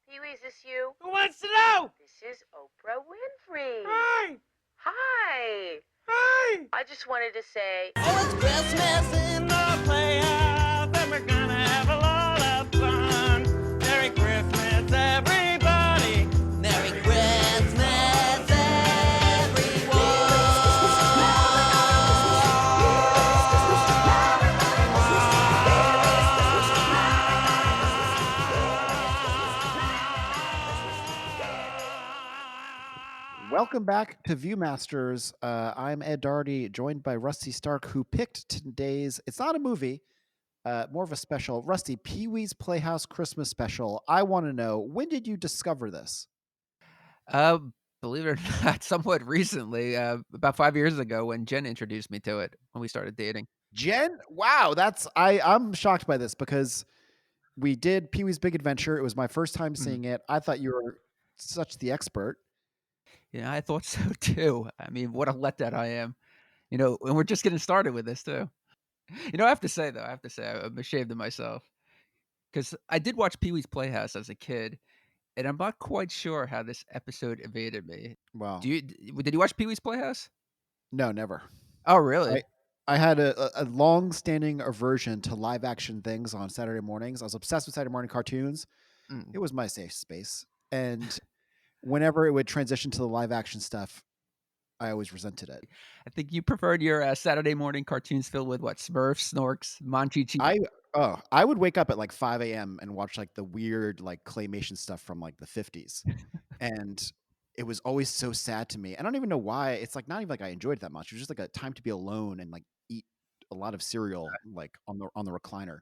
Pee Wee, is this you? Who wants to know? This is Oprah Winfrey. Hi. Hi. Hi. I just wanted to say, Oh, it's Christmas in the Playhouse, and we're gonna have a lot of fun. Merry Christmas, everybody. Merry Christmas, Welcome back to Viewmasters. I'm Ed Doherty, joined by Rusty Stark, who picked today's. It's not a movie, more of a special. Rusty, Pee Wee's Playhouse Christmas special. I want to know, when did you discover this? Uh, Believe it or not, somewhat recently, about 5 years ago when Jen introduced me to it when we started dating. Jen? Wow, I'm shocked by this because we did Pee Wee's Big Adventure. It was my first time seeing it. I thought you were such the expert. Yeah, I thought so too. I mean, what a letdown I am. And we're just getting started with this too. I have to say though, I'm ashamed of myself because I did watch Pee Wee's Playhouse as a kid, and I'm not quite sure how this episode evaded me. Wow. Did you watch Pee Wee's Playhouse? No, never. Oh, really? I had a long-standing aversion to live-action things on Saturday mornings. I was obsessed with Saturday morning cartoons. Mm. It was my safe space. And whenever it would transition to the live-action stuff, I always resented it. I think you preferred your Saturday morning cartoons filled with what? Smurfs, Snorks, Monchi-Chi. I would wake up at like 5 a.m. and watch like the weird like claymation stuff from like the 50s. And it was always so sad to me. I don't even know why. It's like not even like I enjoyed it that much. It was just like a time to be alone and like eat a lot of cereal like on the recliner.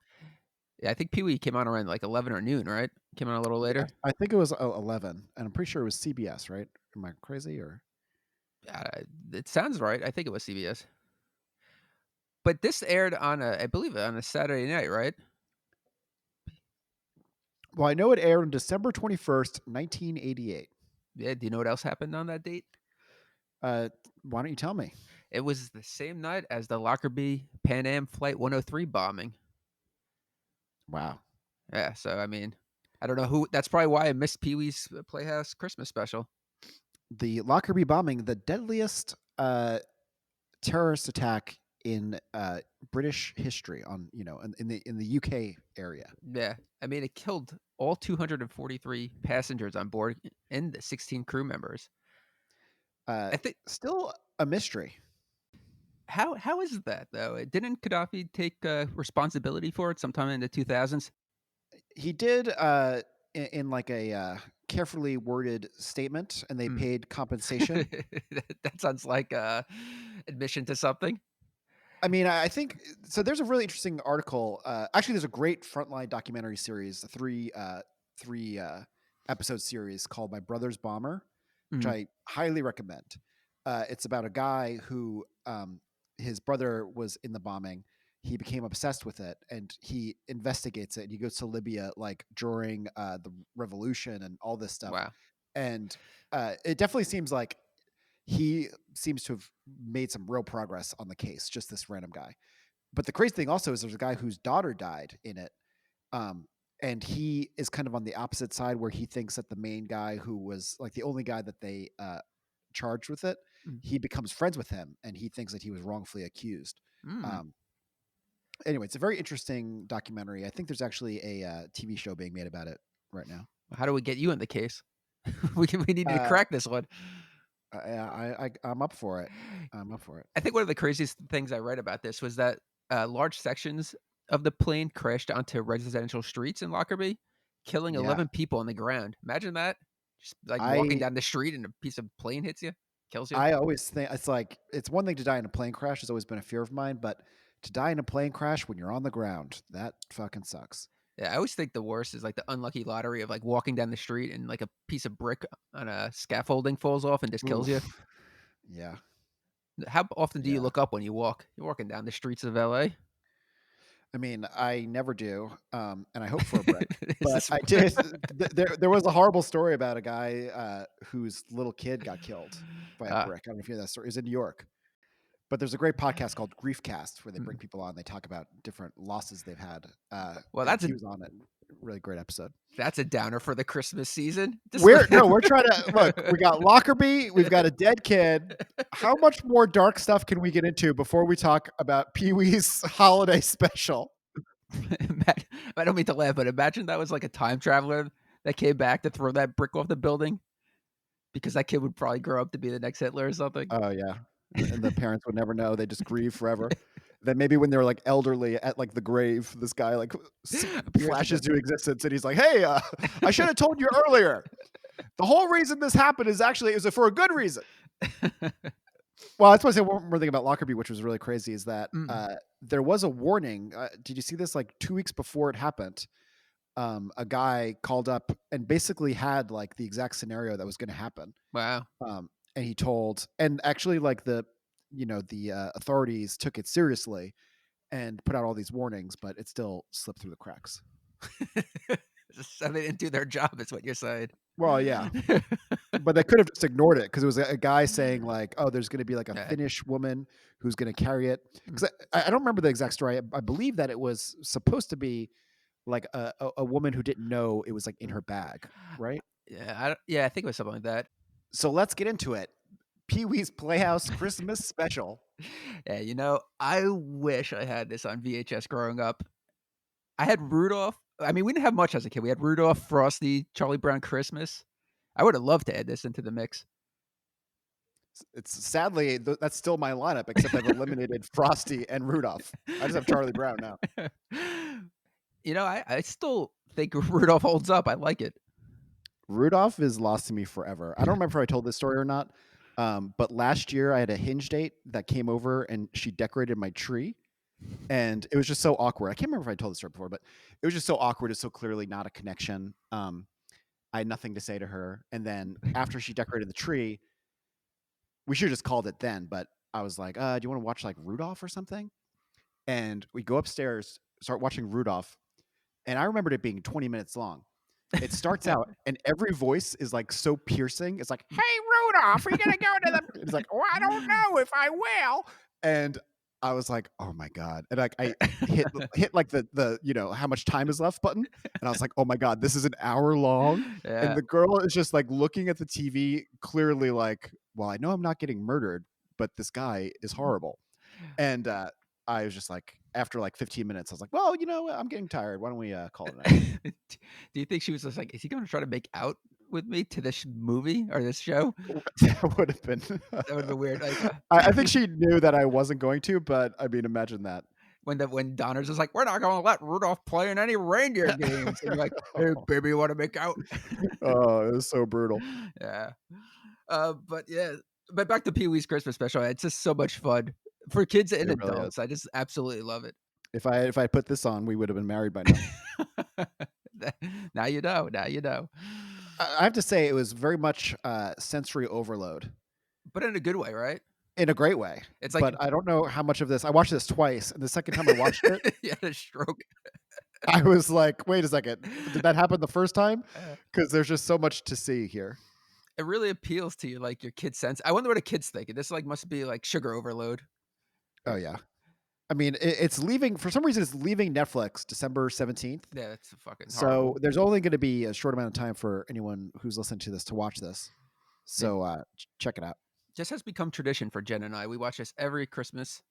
Yeah, I think Pee Wee came on around like 11 or noon, right? Came on a little later. I think it was 11, and I'm pretty sure it was CBS, right? Am I crazy or? It sounds right. I think it was CBS. But this aired on I believe on a Saturday night, right? Well, I know it aired on December 21st, 1988. Yeah. Do you know what else happened on that date? Why don't you tell me? It was the same night as the Lockerbie Pan Am Flight 103 bombing. Wow. Yeah. So I mean, I don't know who. That's probably why I missed Pee Wee's Playhouse Christmas special. The Lockerbie bombing, the deadliest terrorist attack in British history in the UK area. Yeah. I mean, it killed all 243 passengers on board and the 16 crew members. I think. Still a mystery. How is that though? Didn't Gaddafi take responsibility for it sometime in the 2000s? He did in like a carefully worded statement, and they paid compensation. That sounds like admission to something. I mean, I think so. There's a really interesting article. Actually, there's a great Frontline documentary series, a three episode series called "My Brother's Bomber," which Mhm. I highly recommend. It's about a guy who his brother was in the bombing. He became obsessed with it, and he investigates it. And he goes to Libya like during the revolution and all this stuff. Wow. And it definitely seems like he seems to have made some real progress on the case, just this random guy. But the crazy thing also is there's a guy whose daughter died in it. And he is kind of on the opposite side where he thinks that the main guy who was like the only guy that they charged with it, Mm. he becomes friends with him and he thinks that he was wrongfully accused. Mm. Anyway, it's a very interesting documentary. I think there's actually a TV show being made about it right now. How do we get you in the case? We need to crack this one. I'm up for it. I'm up for it. I think one of the craziest things I read about this was that large sections of the plane crashed onto residential streets in Lockerbie, killing Yeah. 11 people on the ground. Imagine that. Just like I- walking down the street and a piece of plane hits you, kills you. I always think it's like it's one thing to die in a plane crash has always been a fear of mine, but to die in a plane crash when you're on the ground, that fucking sucks. Yeah, I always think the worst is like the unlucky lottery of like walking down the street and like a piece of brick on a scaffolding falls off and just kills you. Oof. Yeah. How often do you Yeah. look up when you walk? You're walking down the streets of LA. I mean, I never do, and I hope for a brick. But this- I did. There was a horrible story about a guy whose little kid got killed by a brick. I don't know if you know that story. It was in New York. But there's a great podcast called Griefcast where they bring people on. They talk about different losses they've had. Well, and that's he a was on it. really great episode. That's a downer for the Christmas season. We're trying to look. We got Lockerbie. We've got a dead kid. How much more dark stuff can we get into before we talk about Pee Wee's holiday special? I don't mean to laugh, but imagine that was like a time traveler that came back to throw that brick off the building, because that kid would probably grow up to be the next Hitler or something. Oh yeah, and the parents would never know. They just grieve forever. Then maybe when they're like elderly at like the grave, this guy like flashes to existence, and he's like, "Hey, I should have told you earlier. The whole reason this happened is actually it was for a good reason." Well, that's why I say one more thing about Lockerbie, which was really crazy, is that there was a warning. Did you see this? Like 2 weeks before it happened, a guy called up and basically had like the exact scenario that was going to happen. Wow. And he told, and actually like the authorities took it seriously and put out all these warnings, but it still slipped through the cracks. So they didn't do their job, is what you're saying. Well, yeah. But they could have just ignored it, because it was a guy saying like, "Oh, there's going to be like a Finnish woman who's going to carry it." Because I don't remember the exact story. I believe that it was supposed to be like a woman who didn't know it was like in her bag, right? Yeah, I think it was something like that. So let's get into it. Pee Wee's Playhouse Christmas Special. Yeah, I wish I had this on VHS growing up. I had Rudolph. I mean, we didn't have much as a kid. We had Rudolph, Frosty, Charlie Brown Christmas. I would have loved to add this into the mix. It's sadly that's still my lineup, except I've eliminated Frosty and Rudolph. I just have Charlie Brown now. I still think Rudolph holds up. I like it. Rudolph is lost to me forever. I don't remember if I told this story or not, but last year I had a Hinge date that came over and she decorated my tree, and it was just so awkward. I can't remember if I told this story before, but it was just so awkward. It's so clearly not a connection. I had nothing to say to her, and then after she decorated the tree, we should have just called it then, but I was like, do you want to watch like Rudolph or something? And we go upstairs, start watching Rudolph, and I remembered it being 20 minutes long. It starts out, and every voice is like so piercing. It's like, "Hey, Rudolph, are you gonna go to the?" It's like, "Oh, I don't know if I will." And I was like, "Oh my god!" And like I hit like the how much time is left button, and I was like, "Oh my god, this is an hour long." Yeah. And the girl is just like looking at the TV, clearly like, "Well, I know I'm not getting murdered, but this guy is horrible." And I was just like, after like 15 minutes, I was like, "Well, I'm getting tired. Why don't we call it a night?" Do you think she was just like, is he going to try to make out with me to this movie or this show? That would have been. That would have been weird. Like, I think she knew that I wasn't going to, but I mean, imagine that. when Donner's is like, we're not going to let Rudolph play in any reindeer games. And you're like, hey, baby, you want to make out? Oh, it was so brutal. Yeah. But back to Pee Wee's Christmas Special. It's just so much fun for kids and It really adults. I just absolutely love it. If I put this on, we would have been married by now. Now you know. Now you know. I have to say, it was very much sensory overload, But in a good way, right? in a great way. It's like, But I don't know how much of this. I watched this twice, and the second time I watched it, you had a stroke. I was like, "Wait a second, did that happen the first time?" Because there's just so much to see here. It really appeals to you, like your kid's sense. I wonder what a kid's thinking. This like must be like sugar overload. Oh yeah, I mean, it's leaving for some reason. It's leaving Netflix December 17th. Yeah, it's fucking So horrible. there's only going to be a short amount of time for anyone who's listening to this to watch this. So check it out. Just has become tradition for Jen and I. We watch this every Christmas,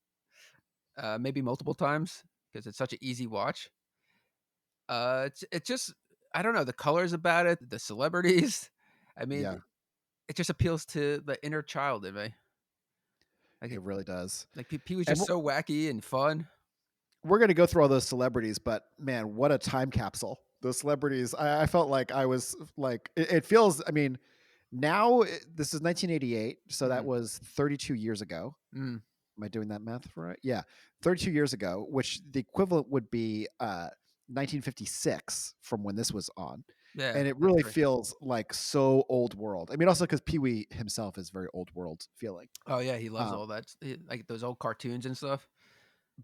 maybe multiple times because it's such an easy watch. It's just, I don't know, the colors about it, the celebrities. I mean, Yeah. it just appeals to the inner child in me. Like It really does. Like Pee was And just so wacky and fun. We're going to go through all those celebrities, but man, what a time capsule. Those celebrities, I felt like I was like, it feels, I mean, now this is 1988. So that was 32 years ago. Mm. Am I doing that math right? Yeah. 32 years ago, which the equivalent would be 1956 from when this was on. Yeah, And it really feels like so old world. I mean, also because Pee Wee himself is very old world feeling. Oh yeah, he loves all that, like those old cartoons and stuff.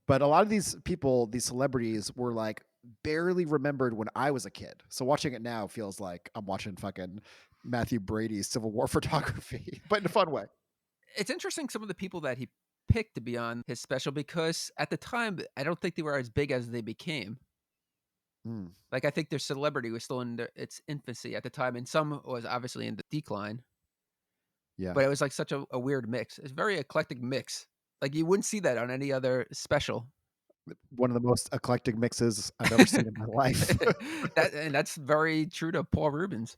But a lot of these people, these celebrities, were like barely remembered when I was a kid. So watching it now feels like I'm watching fucking Matthew Brady's Civil War photography, but in a fun way. It's interesting some of the people that he picked to be on his special because at the time I don't think they were as big as they became. Mm, Like I think their celebrity was still in its infancy at the time, and some was obviously in the decline. yeah. But it was like such a weird mix. It's a very eclectic mix. Like you wouldn't see that on any other special. One of the most eclectic mixes I've ever seen in my life. That's very true to Paul Rubens.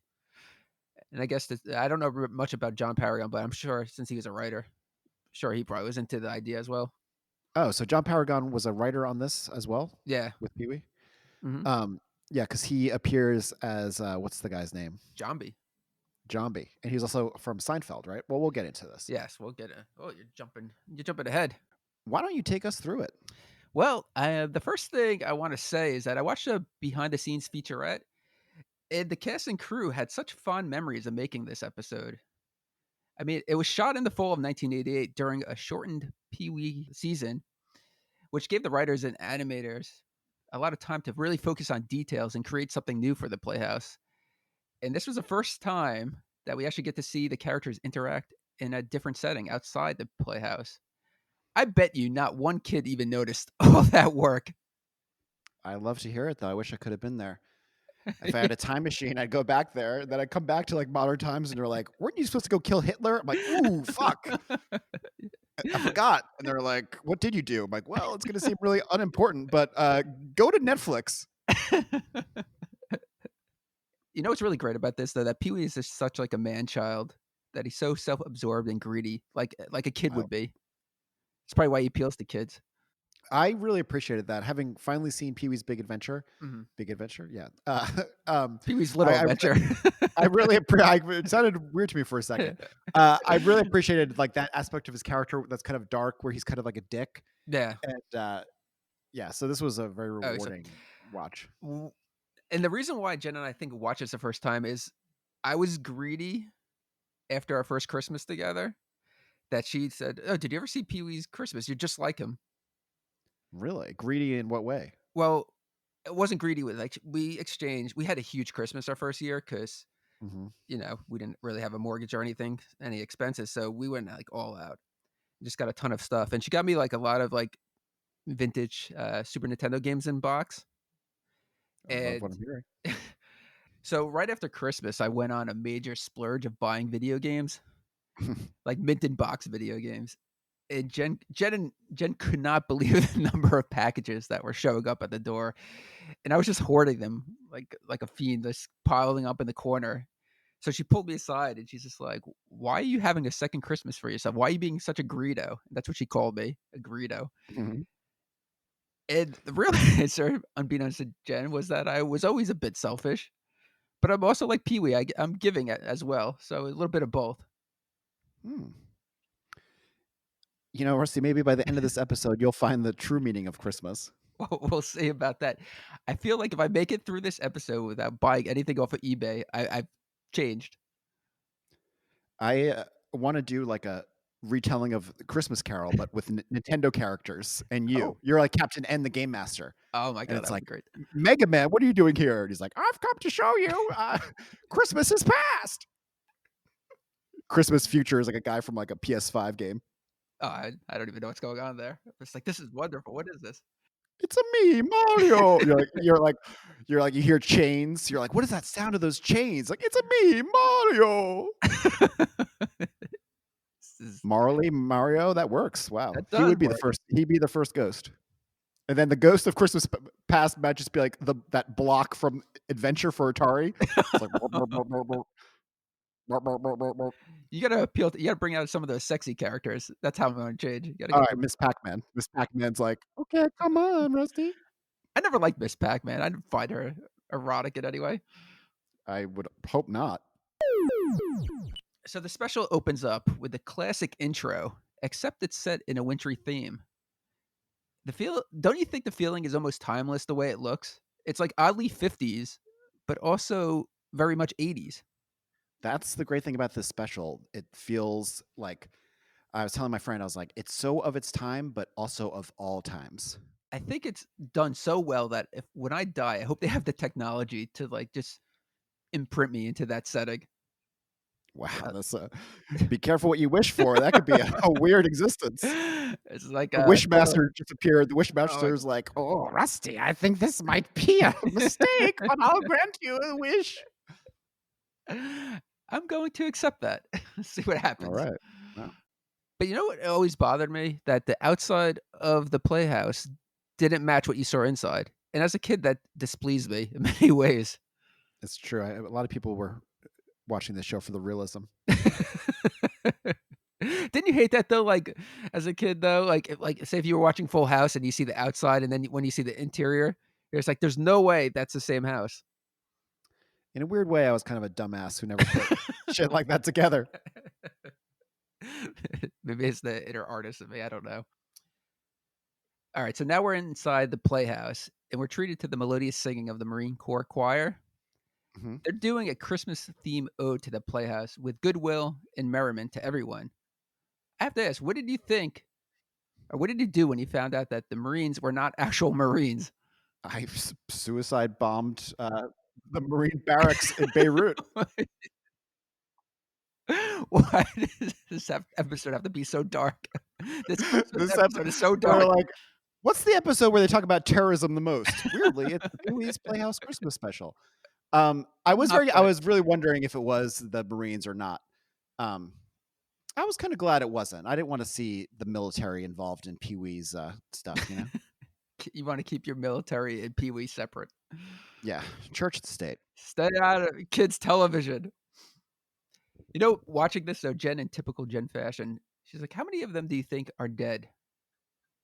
And I guess I don't know much about John Paragon, but I'm sure since he was a writer, sure he probably was into the idea as well. Oh, so John Paragon was a writer on this as well Yeah. with Pee Wee? Hmm. Yeah, because he appears as what's the guy's name? Jambi. Jambi, and he's also from Seinfeld, right? Well, we'll get into this. Yes, we'll get it. Oh, you're jumping ahead. Why don't you take us through it? Well, the first thing I want to say is that I watched a behind the scenes featurette, and the cast and crew had such fond memories of making this episode. I mean, it was shot in the fall of 1988 during a shortened Pee Wee season, which gave the writers and animators a lot of time to really focus on details and create something new for the Playhouse. And this was the first time that we actually get to see the characters interact in a different setting outside the Playhouse. I bet you not one kid even noticed all that work. I love to hear it, though. I wish I could have been there. If I had a time machine, I'd go back there. Then I'd come back to like modern times, and they're like, "Weren't you supposed to go kill Hitler?" I'm like, "Ooh, fuck, I forgot." And they're like, "What did you do?" I'm like, "Well, it's gonna seem really unimportant, but go to Netflix." You know what's really great about this though? That Pee Wee is just such like a man child that he's so self-absorbed and greedy, like a kid I, would be. It's probably why he appeals to kids. I really appreciated that, having finally seen Pee Wee's Big Adventure. Mm-hmm. Big Adventure, yeah. Pee Wee's Little Adventure. I really it sounded weird to me for a second. I really appreciated like that aspect of his character that's kind of dark, where he's kind of like a dick. Yeah. And yeah, so this was a very Oh, rewarding watch. and the reason why Jen and I think watched this the first time is I was greedy after our first Christmas together. That she said, "Oh, did you ever see Pee Wee's Christmas? You're just like him." Really greedy in what way? Well, it wasn't greedy with like we exchanged. We had a huge Christmas our first year because Hmm. we didn't really have a mortgage or anything, any expenses, so we went like all out. Just got a ton of stuff, and she got me like a lot of like vintage Super Nintendo games in box. I love what And I'm hearing. so right after Christmas, I went on a major splurge of buying video games, like mint in box video games. And Jen could not believe the number of packages that were showing up at the door, and I was just hoarding them like a fiend, just piling up in the corner. So she pulled me aside and she's just like, "Why are you having a second Christmas for yourself? Why are you being such a greedo?" That's what she called me, a greedo. Hmm. And the real answer, unbeknownst to Jen, was that I was always a bit selfish, but I'm also like Pee Wee. I'm giving it as well, so a little bit of both. Hmm. You know, Rusty, maybe by the end of this episode, you'll find the true meaning of Christmas. We'll see about that. I feel like if I make it through this episode without buying anything off of eBay, I've changed. I want to do like a retelling of Christmas Carol, but with Nintendo characters, and Oh, you're like Captain N, the Game Master, oh my and god, it's that would be like, great. Mega Man, what are you doing here? And he's like, I've come to show you, Christmas is past. Christmas future is like a guy from like a PS5 game. Oh, I don't even know what's going on there. It's like this is wonderful. What is this? It's a me, Mario. You hear chains. You're like, what is that sound of those chains? Like, it's a me, Mario. This is Mario, that works. Wow. that He does would be the work. first. He'd be the first ghost. And then the ghost of Christmas past might just be like that block from Adventure for Atari. It's like, You gotta appeal. You gotta bring out some of those sexy characters. That's how I'm going to change. You gotta all get right, them. Miss Pac-Man. Miss Pac-Man's like, okay, come on, Rusty. I never liked Miss Pac-Man. I didn't find her erotic in any way. I would hope not. So the special opens up with the classic intro, except it's set in a wintry theme. Don't you think the feeling is almost timeless the way it looks? It's like oddly 50s, but also very much 80s. That's the great thing about this special. It feels like I was telling my friend, I was like, it's so of its time, but also of all times. I think it's done so well that if when I die, I hope they have the technology to like just imprint me into that setting. Wow, that's be careful what you wish for. That could be a weird existence. It's like The oh, Wishmaster just appeared. The my Wishmaster's like, "Oh, Rusty, I think this might be a mistake, but I'll grant you a wish." I'm going to accept that. See what All happens. right. Wow. But you know what always bothered me? That the outside of the playhouse didn't match what you saw inside. And as a kid, that displeased me in many ways. It's true. A lot of people were watching this show for the realism. Didn't you hate that though? Like as a kid though, like say if you were watching Full House and you see the outside, and then when you see the interior, it's like there's no way that's the same house. In a weird way, I was kind of a dumbass who never put shit like that together. Maybe it's the inner artist in me. I don't know. All right, so now we're inside the playhouse, and we're treated to the melodious singing of the Marine Corps Choir. Mhm. They're doing a Christmas theme ode to the playhouse with goodwill and merriment to everyone. I have to ask, what did you think, or what did you do when you found out that the Marines were not actual Marines? I suicide bombed the Marine barracks in Beirut. Why does this episode have to be so dark? This Christmas This episode is so We're dark. like, what's the episode where they talk about terrorism the most? Weirdly, it's Pee Wee's Playhouse Christmas special. I was Not I quite. was really wondering if it was the Marines or not. I was kind of glad it wasn't. I didn't want to see the military involved in Pee Wee's stuff, you know? You want to keep your military and Pee Wee separate. Yeah, church and state. Stay out of kids' television. You know, watching this though, Jen in typical Jen fashion, she's like, "How many of them do you think are dead?"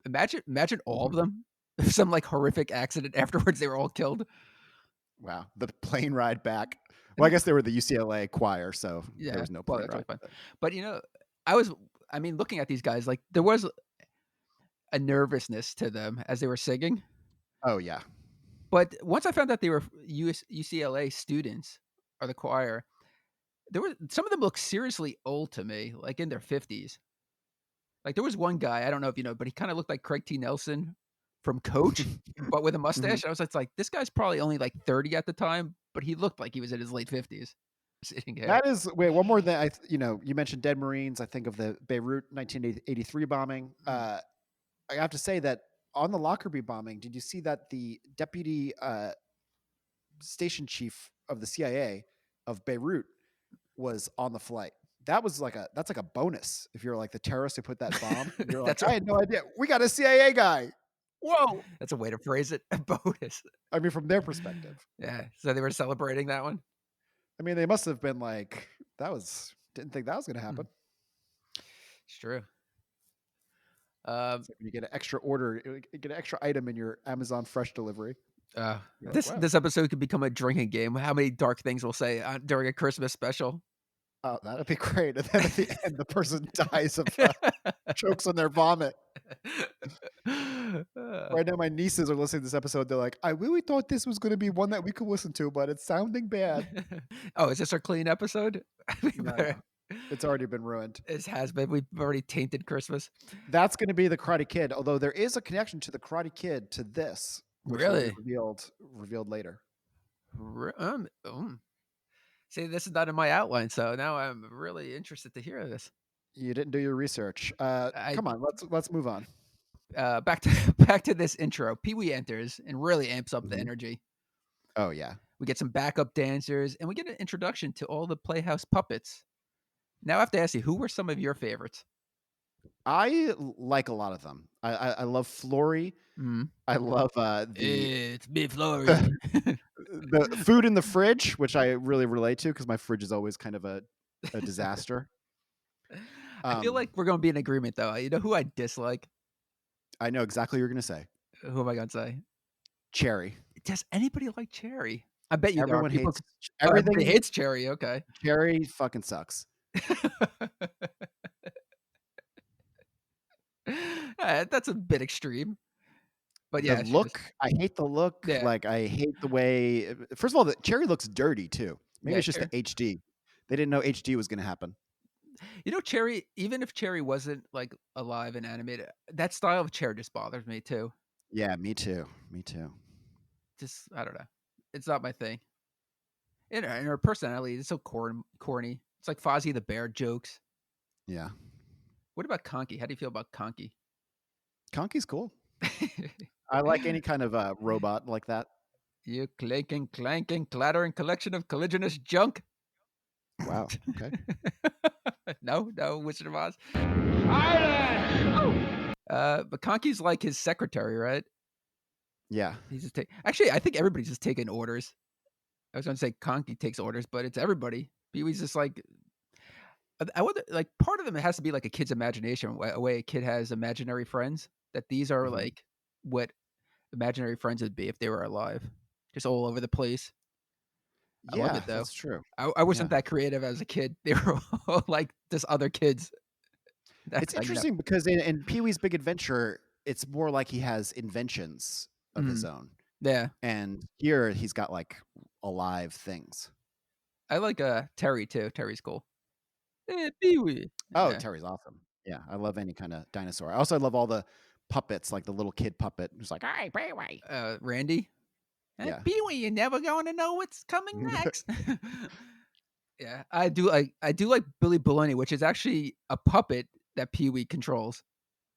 Imagine all of them. Some like horrific accident afterwards, they were all killed. Wow, the plane ride back. Well, I guess they were the UCLA choir, so Yeah, there was no well, plane that's really ride. fun. But you know, I mean, looking at these guys, like there was a nervousness to them as they were singing. Oh yeah, But once I found out they were UCLA students or the choir, there were some of them looked seriously old to me, like in their 50s. Like there was one guy, I don't know if you know, but he kind of looked like Craig T. Nelson from Coach, but with a mustache. Mhm. And I was just like, this guy's probably only like 30 at the time, but he looked like he was in his late 50s. Sitting here. That is wait one more thing. You mentioned dead Marines. I think of the Beirut 1983 bombing. I have to say that on the Lockerbie bombing, did you see that the deputy station chief of the CIA of Beirut was on the flight? That's like a bonus if you're like the terrorist who put that bomb. You're like, That's I had no idea. We got a CIA guy. Whoa! That's a way to phrase it. A bonus. I mean, from their perspective. Yeah. So they were celebrating that one. I mean, they must have been like, didn't think that was going to happen. It's true. It's like when you get an extra order, you get an extra item in your Amazon Fresh delivery. You're like, This wow. this episode could become a drinking game. How many dark things we'll say during a Christmas special? Oh, that'd be great. And then at the end, the person dies of chokes on their vomit. Right now, my nieces are listening to this episode. They're like, I really thought this was going to be one that we could listen to, but it's sounding bad. Oh, is this our clean episode? No, it's already been ruined. This has been. We've already tainted Christmas. That's going to be the Karate Kid, although there is a connection to the Karate Kid to this, which will be Really? revealed later. See, this is not in my outline, so now I'm really interested to hear this. You didn't do your research. Come on, let's move on. Back to this intro. Pee Wee enters and really amps up the energy. Oh yeah. We get some backup dancers, and we get an introduction to all the Playhouse puppets. Now I have to ask you, who were some of your favorites? I like a lot of them. I love Flory. I love It's me, Flory. the food in the fridge, which I really relate to because my fridge is always kind of a disaster. I feel like we're going to be in agreement, though. You know who I dislike? I know exactly what you're going to say. Who am I going to say? Chairry. Does anybody like Chairry? I bet you Everyone there are hates everybody everything. hates Chairry. Okay. Chairry fucking sucks. That's a bit extreme. But yeah, The look, I hate the look. Yeah. Like I hate the way. First of all, the Chairry looks dirty too. Maybe Yeah, it's just the HD. They didn't know HD was going to happen. You know, Chairry, even if Chairry wasn't like alive and animated, that style of chair just bothers me too. Yeah, me too. Me too. Just, I don't know. It's not my thing. And her personality is so corny. It's like Fozzie the Bear jokes. Yeah. What about Conky? How do you feel about Conky? Conky's cool. I like any kind of robot like that. You clanking, clanking, clattering collection of colliginous junk. Wow. Okay. No, Wizard of Oz. But Conky's like his secretary, right? Yeah. He's just actually, I think everybody's just taking orders. I was going to say Conky takes orders, but it's everybody. Pee Wee's just like, I wonder, like, part of them has to be like a kid's imagination, a way a kid has imaginary friends. That these are like what imaginary friends would be if they were alive, just all over the place. I love Yeah, it though. that's true. I wasn't that creative as a kid. They were all like just other kids. It's interesting because in Pee Wee's Big Adventure, it's more like he has inventions of his own. Yeah. And here he's got like alive things. I like Pterri too. Pterri's cool. Hey, Pee Wee. Oh, Yeah. Pterri's awesome. Yeah, I love any kind of dinosaur. I love all the puppets, like the little kid puppet who's like, "Hey, Pee Wee." Randy. Hey, Yeah. Pee Wee, you're never going to know what's coming next. Yeah, I do like Billy Baloney, which is actually a puppet that Pee Wee controls.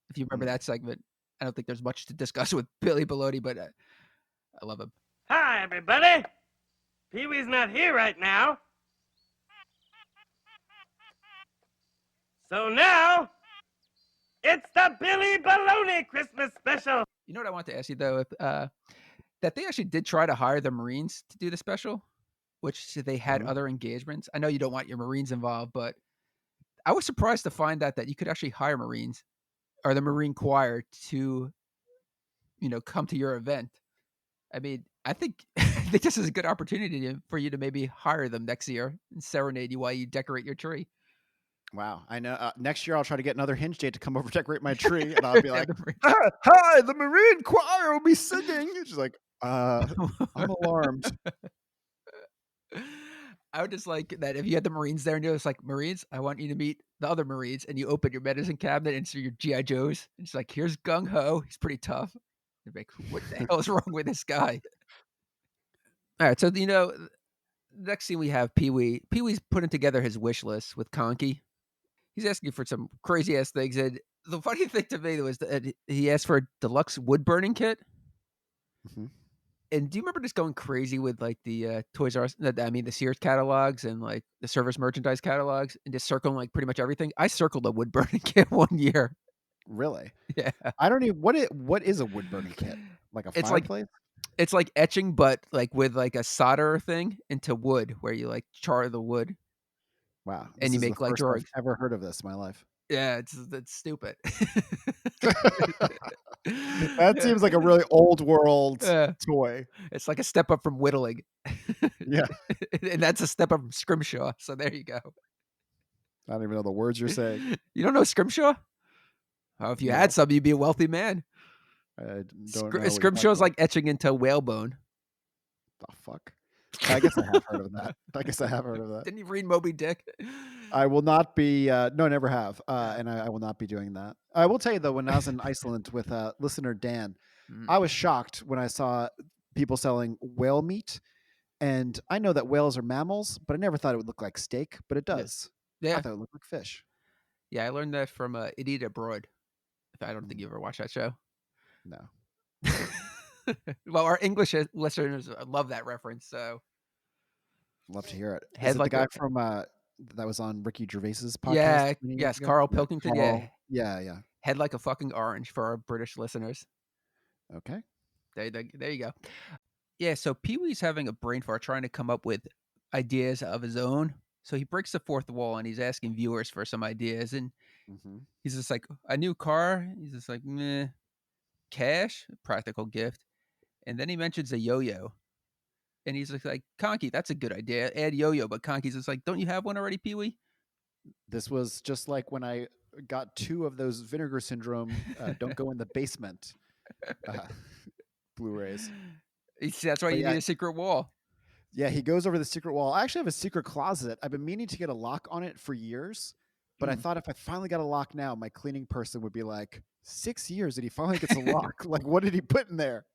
If you remember that segment, I don't think there's much to discuss with Billy Baloney, but I love him. Hi, everybody. Pee Wee's not here right now. So now, it's the Billy Baloney Christmas special. You know what I want to ask you though, if that they actually did try to hire the Marines to do the special, which they had other engagements. I know you don't want your Marines involved, but I was surprised to find out that you could actually hire Marines or the Marine Choir to, come to your event. I mean, I think this is a good opportunity for you to maybe hire them next year and serenade you while you decorate your tree. Wow, I know. Next year I'll try to get another Hinge date to come over decorate my tree, and I'll be like, Yeah, "Hi, the Marine Choir will be singing." And she's like, "I'm alarmed." I would just like that if you had the Marines there and you're just like, Marines, I want you to meet the other Marines, and you open your medicine cabinet and see your G.I. Joes. And it's like, here's Gung Ho. He's pretty tough. You're like, what the hell is wrong with this guy? All right, so next thing we have Pee Wee. Pee Wee's putting together his wish list with Conky. He's asking for some crazy ass things, and the funny thing to me was that he asked for a deluxe wood burning kit. Mm-hmm. And do you remember just going crazy with like the Toys R Us, the Sears catalogs and like the Service Merchandise catalogs, and just circling like pretty much everything? I circled a wood burning kit one year. Really? Yeah. I don't even what is a wood burning kit? Like a fireplace? It's like etching, but like with like a solder thing into wood, where you like char the wood. Wow. And you make like drawings. I've ever heard of this in my life. Yeah, it's stupid. That seems like a really old world toy. It's like a step up from whittling. Yeah. And that's a step up from scrimshaw. So there you go. I don't even know the words you're saying. You don't know scrimshaw? Oh, if you had some, you'd be a wealthy man. I don't know. Scrimshaw is like etching into whalebone. The fuck? I guess I have heard of that. Didn't you read Moby Dick? I will not be. No, never have. And I will not be doing that. I will tell you though, when I was in Iceland with listener Dan, I was shocked when I saw people selling whale meat. And I know that whales are mammals, but I never thought it would look like steak. But it does. Yeah. I thought it looked like fish. Yeah, I learned that from Idiot Abroad. I don't think you ever watched that show. No. Well, our English listeners love that reference, so love to hear it. Is it the guy from that was on Ricky Gervais's podcast? Yeah, yes, Carl Pilkington. Carl. Yeah. Head like a fucking orange for our British listeners. Okay. There you go. Yeah, so Pee Wee's having a brain fart trying to come up with ideas of his own. So he breaks the fourth wall and he's asking viewers for some ideas. And he's just like, a new car. He's just like, meh. Cash, practical gift. And then he mentions a yo-yo. And he's like, Conky, that's a good idea. Add yo-yo. But Conky's just like, don't you have one already, Pee Wee? This was just like when I got 2 of those Vinegar Syndrome, Don't Go in the Basement Blu-rays. That's why you need a secret wall. Yeah, he goes over the secret wall. I actually have a secret closet. I've been meaning to get a lock on it for years. But I thought if I finally got a lock now, my cleaning person would be like, 6 years and he finally gets a lock. Like, what did he put in there?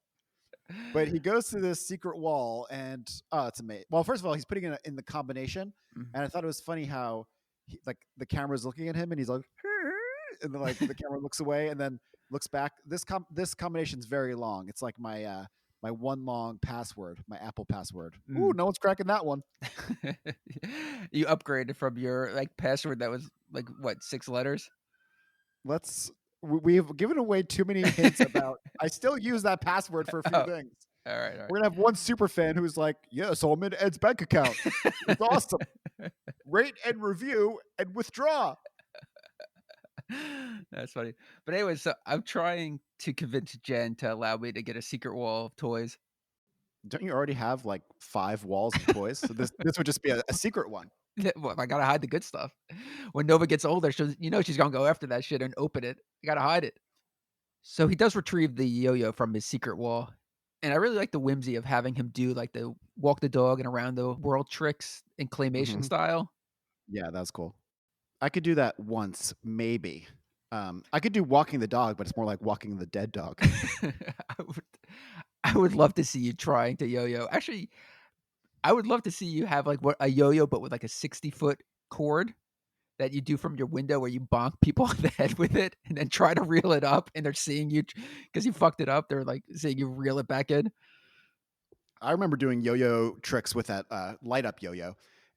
But he goes to this secret wall, and it's amazing. Well, first of all, he's putting it in the combination, Mhm. and I thought it was funny how like the camera's looking at him, and he's like, and then like the camera looks away, and then looks back. This combination's very long. It's like my one long password, my Apple password. Ooh, Mm. no one's cracking that one. You upgraded from your like password that was like what 6 letters? We've given away too many hints about. I still use that password for a few Oh, things. all right, all We're gonna have one super fan who's like, "Yeah, so I'm in Ed's bank account. It's awesome. Rate and review and withdraw." That's funny. But anyway, so I'm trying to convince Jen to allow me to get a secret wall of toys. Don't you already have like 5 walls of toys? So this would just be a secret one. Well, I gotta hide the good stuff. When Nova gets older, she's gonna go after that shit and open it. You gotta hide it. So he does retrieve the yo-yo from his secret wall, and I really like the whimsy of having him do like the walk the dog and around the world tricks in claymation Mhm. style. Yeah, that's cool. I could do that once, maybe. I could do walking the dog, but it's more like walking the dead dog. I would, I would love to see you trying to yo-yo. Actually, I would love to see you have like what a yo-yo, but with like a 60-foot cord that you do from your window where you bonk people on the head with it and then try to reel it up and they're seeing you because you fucked it up. They're like seeing you reel it back in. I remember doing yo-yo tricks with that light up yo-yo, Uh,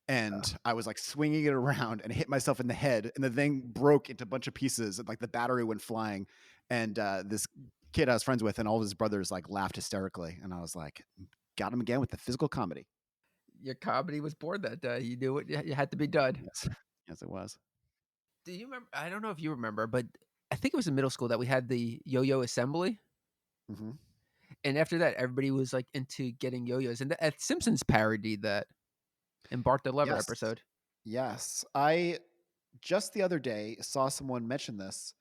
and I was like swinging it around and hit myself in the head, and the thing broke into a bunch of pieces, and like the battery went flying. And this kid I was friends with, and all of his brothers like laughed hysterically, and I was like, "Got him again with the physical comedy." Your comedy was born that day. You knew it. You had to be done. Yes, yes, it was. Do you remember? I don't know if you remember, but I think it was in middle school that we had the yo-yo assembly. Hmm. And after that, everybody was like into getting yo-yos. And Simpsons parodied that in Bart the Lover Yes, episode. yes. I just the other day saw someone mention this,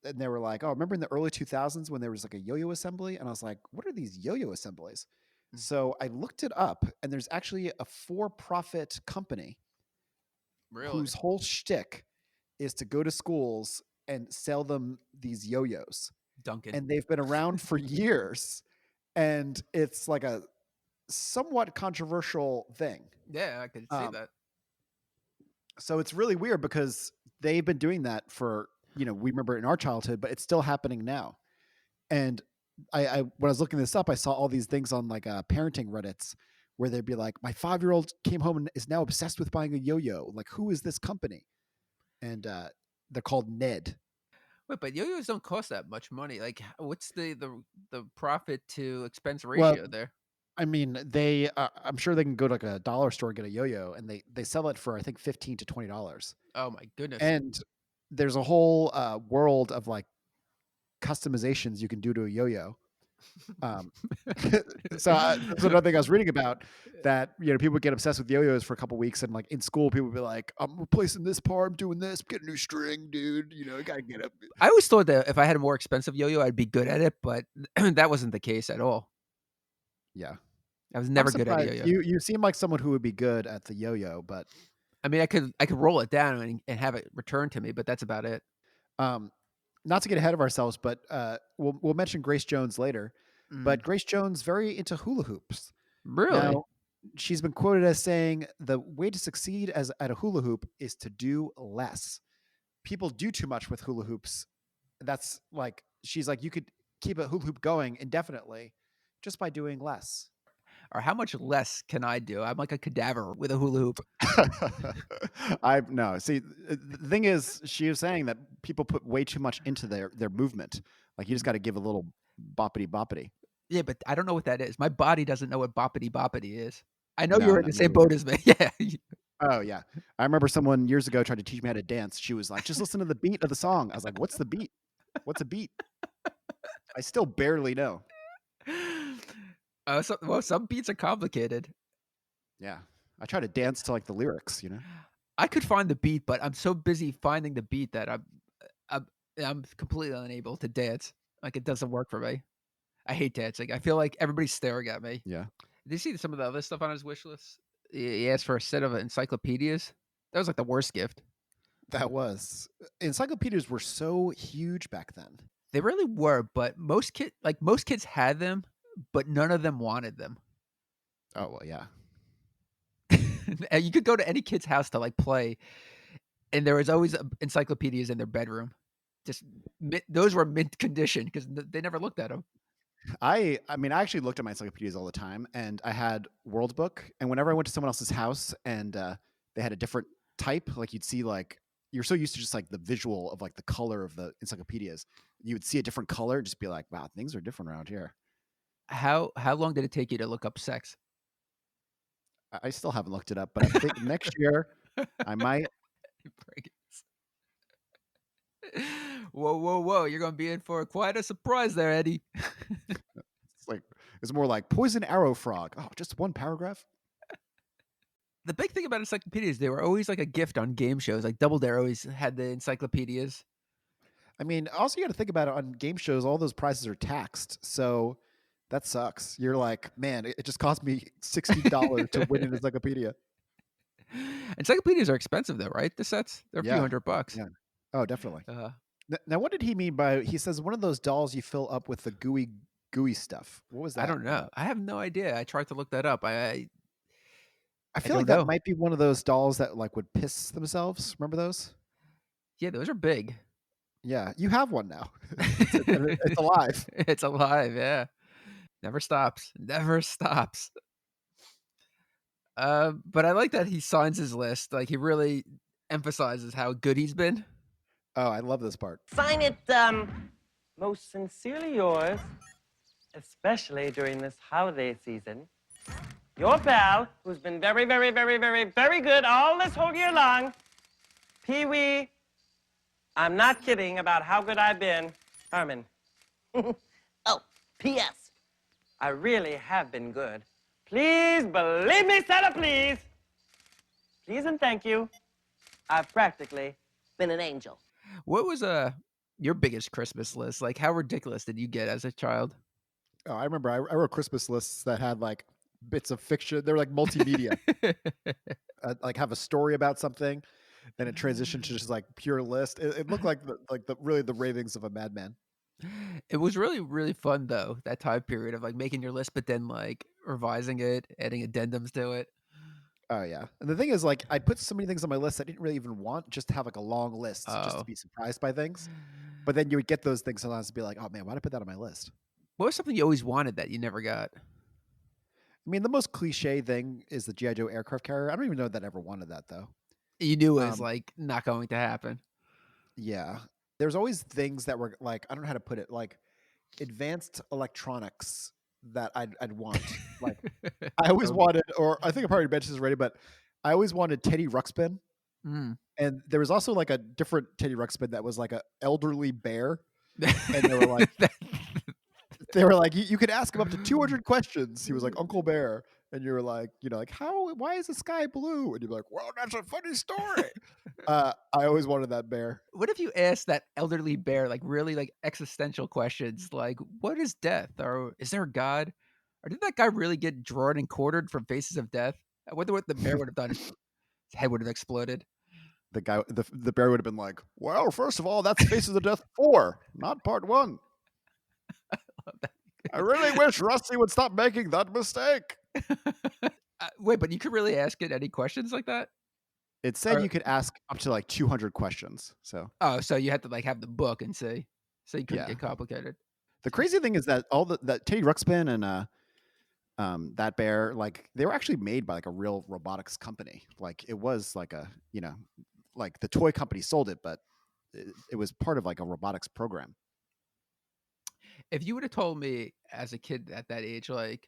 and they were like, "Oh, remember in the early 2000s when there was like a yo-yo assembly?" And I was like, "What are these yo-yo assemblies?" Mm. So I looked it up, and there's actually a for-profit company Really? whose whole shtick is to go to schools and sell them these yo-yos, Duncan. and they've been around for years, and it's like a somewhat controversial thing. Yeah, I could see Um, that. so it's really weird because they've been doing that for we remember in our childhood, but it's still happening now. And I when I was looking this up, I saw all these things on like parenting Reddits where they'd be like, "My 5-year-old came home and is now obsessed with buying a yo-yo. Like, who is this company?" And they're called Ned. Wait, but yo-yos don't cost that much money. Like, what's the profit to expense Well, ratio there? I mean, I'm sure they can go to like a dollar store and get a yo-yo, and they sell it for I think $15 to $20. Oh my goodness. And there's a whole world of like customizations you can do to a yo-yo. Um, so that's another thing I was reading about, that people get obsessed with yo-yos for a couple weeks, and like in school people would be like, "I'm replacing this part, I'm doing this, get a new string, dude. I gotta get it." I always thought that if I had a more expensive yo-yo, I'd be good at it, but that wasn't the case at all. Yeah, I was I'm never good at a surprised. yo-yo. You seem like someone who would be good at the yo-yo, but I mean, I could roll it down and have it returned to me, but that's about it. um, not to get ahead of ourselves, but we'll mention Grace Jones later. Mm, But Grace Jones very into hula hoops. really? Now, she's been quoted as saying the way to succeed as at a hula hoop is to do less. People do too much with hula hoops. That's like, she's like, you could keep a hula hoop going indefinitely just by doing less. Or how much less can I do? I'm like a cadaver with a hula hoop. I no. See, the thing is, she was saying that people put way too much into their movement. Like, you just got to give a little boppity boppity. Yeah, but I don't know what that is. My body doesn't know what boppity boppity is. I know No, you're in no, the me same neither. boat as me. Yeah. Oh yeah, I remember someone years ago tried to teach me how to dance. She was like, "Just listen to the beat of the song." I was like, "What's the beat? What's a beat?" I still barely know. Well, some beats are complicated. Yeah, I try to dance to like the lyrics. I could find the beat, but I'm so busy finding the beat that I'm I'm completely unable to dance. Like it doesn't work for me. I hate dancing. I feel like everybody's staring at me. Yeah, Did you see some of the other stuff on his wish list? He asked for a set of encyclopedias. That was like the worst gift. that was. Encyclopedias were so huge back then. They really were, but most kids had them, but none of them wanted them. Oh well, yeah. And you could go to any kid's house to like play, and there was always encyclopedias in their bedroom. Just those were mint condition because they never looked at them. I mean, I actually looked at my encyclopedias all the time, and I had World Book. And whenever I went to someone else's house and they had a different type, like you'd see like you're so used to just like the visual of like the color of the encyclopedias, you would see a different color, and just be like, wow, things are different around here. How long did it take you to look up sex? I still haven't looked it up, but I think next year I might. Whoa, whoa, whoa! You're gonna be in for quite a surprise there, Eddie. It's more like poison arrow frog. Oh, just one paragraph. The big thing about encyclopedias, they were always like a gift on game shows. Like Double Dare always had the encyclopedias. I mean, also you got to think about it on game shows. All those prizes are taxed, so that sucks. You're like, man, it just cost me $60 to win an encyclopedia. Encyclopedias are expensive though, right? The sets, they're a few $100. Yeah. Oh, definitely. Uh, Now, what did he mean by? He says one of those dolls you fill up with the gooey stuff. What was that? I don't know. I have no idea. I tried to look that up. I feel don't like that know. might be one of those dolls that like would piss themselves. Remember those? Yeah, those are big. Yeah, you have one now. It's alive. It's alive. Yeah, never stops. Never stops. But I like that he signs his list. Like he really emphasizes how good he's been. Oh, I love this part. Sign it, most sincerely yours, especially during this holiday season. Your pal, who's been very, very, very, very, very good all this whole year long, Pee Wee. I'm not kidding about how good I've been, Herman. Oh, P.S. I really have been good. Please believe me, Santa, please. Please and thank you. I've practically been an angel. What was your biggest Christmas list? Like, how ridiculous did you get as a child? Oh, I remember I wrote Christmas lists that had like bits of fiction. They were like multimedia. Like have a story about something, then it transitioned to just like pure list. It looked like the ravings of a madman. It was really, really fun though, that time period of like making your list, but then like revising it, adding addendums to it. Oh yeah, and the thing is, like, I put so many things on my list I didn't really even want, just to have like a long list, just to Oh. be surprised by things. But then you would get those things sometimes and be like, oh man, why did I put that on my list? What was something you always wanted that you never got? I mean, the most cliche thing is the GI Joe aircraft carrier. I don't even know that I ever wanted that though. You knew it was Um, like not going to happen. Yeah, there's always things that were like, I don't know how to put it, like advanced electronics that I'd want. Like I always wanted, or I think I probably mentioned this already, but I always wanted Teddy Ruxpin. Mm. And there was also like a different Teddy Ruxpin that was like an elderly bear. And they were like, you could ask him up to 200 questions. He was like Uncle Bear. And you were like, like, why is the sky blue? And you'd be like, well, that's a funny story. I always wanted that bear. What if you asked that elderly bear like really like existential questions like what is death, or is there a god, or did that guy really get drawn and quartered from Faces of Death? I wonder what the bear would have done. His head would have exploded. The bear would have been like, well, first of all, that's Faces of Death 4, not part 1. I really wish Rusty would stop making that mistake. Wait, but you could really ask it any questions like that? It said Or- you could ask up to like 200 questions. So Oh, so you had to like have the book and see, so you couldn't Yeah. get complicated. the crazy thing is that that Teddy Ruxpin and that bear, like they were actually made by like a real robotics company. Like it was like a, like the toy company sold it, but it was part of like a robotics program. If you would have told me as a kid at that age, like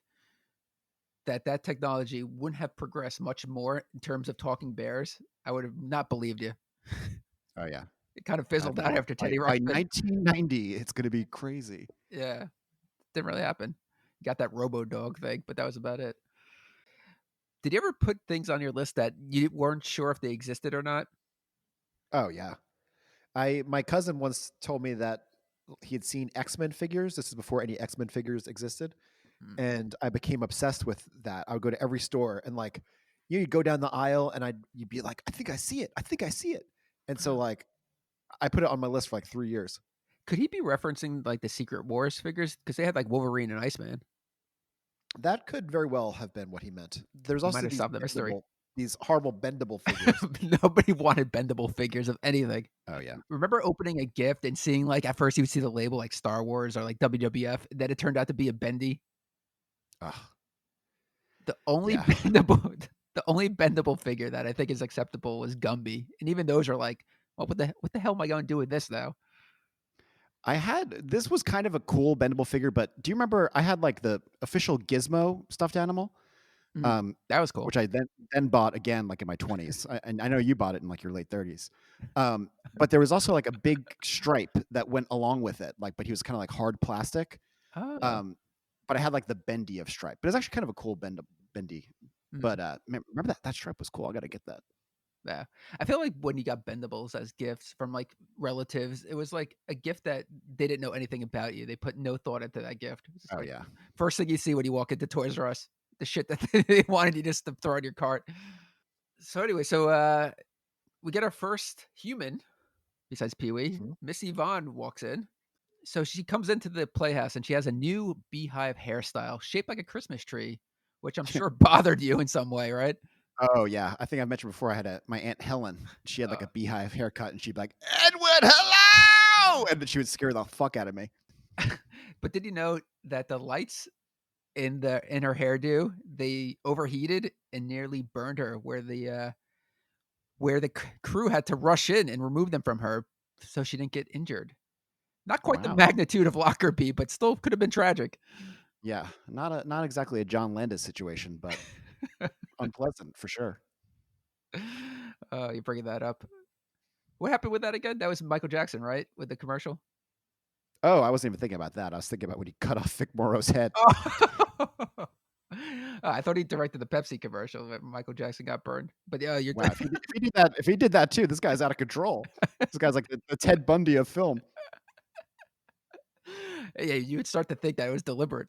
that technology wouldn't have progressed much more in terms of talking bears, I would have not believed you. Oh yeah. It kind of fizzled out after Teddy By Ruxpin. 1990, it's going to be crazy. Yeah, didn't really happen. You got that Robo Dog thing, but that was about it. Did you ever put things on your list that you weren't sure if they existed or not? Oh yeah. My cousin once told me that he had seen X-Men figures. This is before any X-Men figures existed. Hmm. And I became obsessed with that. I would go to every store and like, you'd go down the aisle and you'd be like, I think I see it. I think I see it. And so like, I put it on my list for like 3 years. Could he be referencing like the Secret Wars figures? Because they had like Wolverine and Iceman. That could very well have been what he meant. There's He might also have solved the mystery. these horrible bendable figures. Nobody wanted bendable figures of anything. Oh yeah. Remember opening a gift and seeing, like, at first you would see the label, like, Star Wars or, like, WWF, then it turned out to be a bendy? Ugh, The only yeah. bendable the only bendable figure that I think is acceptable was Gumby, and even those are like, "Well, what the hell am I gonna do with this now?" This was kind of a cool bendable figure, but do you remember I had like the official Gizmo stuffed animal? Mhm. Um, That was cool. which I then bought again like in my 20s. And I know you bought it in like your late 30s. But there was also like a big stripe that went along with it, like, but he was kind of like hard plastic. Oh. Um, but I had like the bendy of stripe. But it's actually kind of a cool bendy. Mhm. But remember that stripe was cool. I gotta get that. Yeah. I feel like when you got bendables as gifts from, like, relatives, it was like a gift that they didn't know anything about you. They put no thought into that gift. It's just Oh like, yeah. first thing you see when you walk into Toys R Us, the shit that they wanted you just to throw in your cart. So anyway, we get our first human besides Pee Wee. Mhm. Miss Yvonne walks in. So she comes into the playhouse and she has a new beehive hairstyle shaped like a Christmas tree, which I'm sure bothered you in some way, right? Oh yeah. I think I've mentioned before I had my Aunt Helen. She had like Uh, a beehive haircut and she'd be like, Edward, hello! And then she would scare the fuck out of me. but did you know that the lights in her hairdo, they overheated and nearly burned her where the crew had to rush in and remove them from her so she didn't get injured. Not quite the Wow. magnitude of Lockerbie, but still could have been tragic. Yeah. Not exactly a John Landis situation, but unpleasant for sure. You're bringing that up. What happened with that again? That was Michael Jackson, right? With the commercial? Oh, I wasn't even thinking about that. I was thinking about when he cut off Vic Morrow's head. Oh. I thought he directed the Pepsi commercial when Michael Jackson got burned. But yeah, you're Wow, if he did that too, this guy's out of control. This guy's like the Ted Bundy of film. yeah, you would start to think that it was deliberate.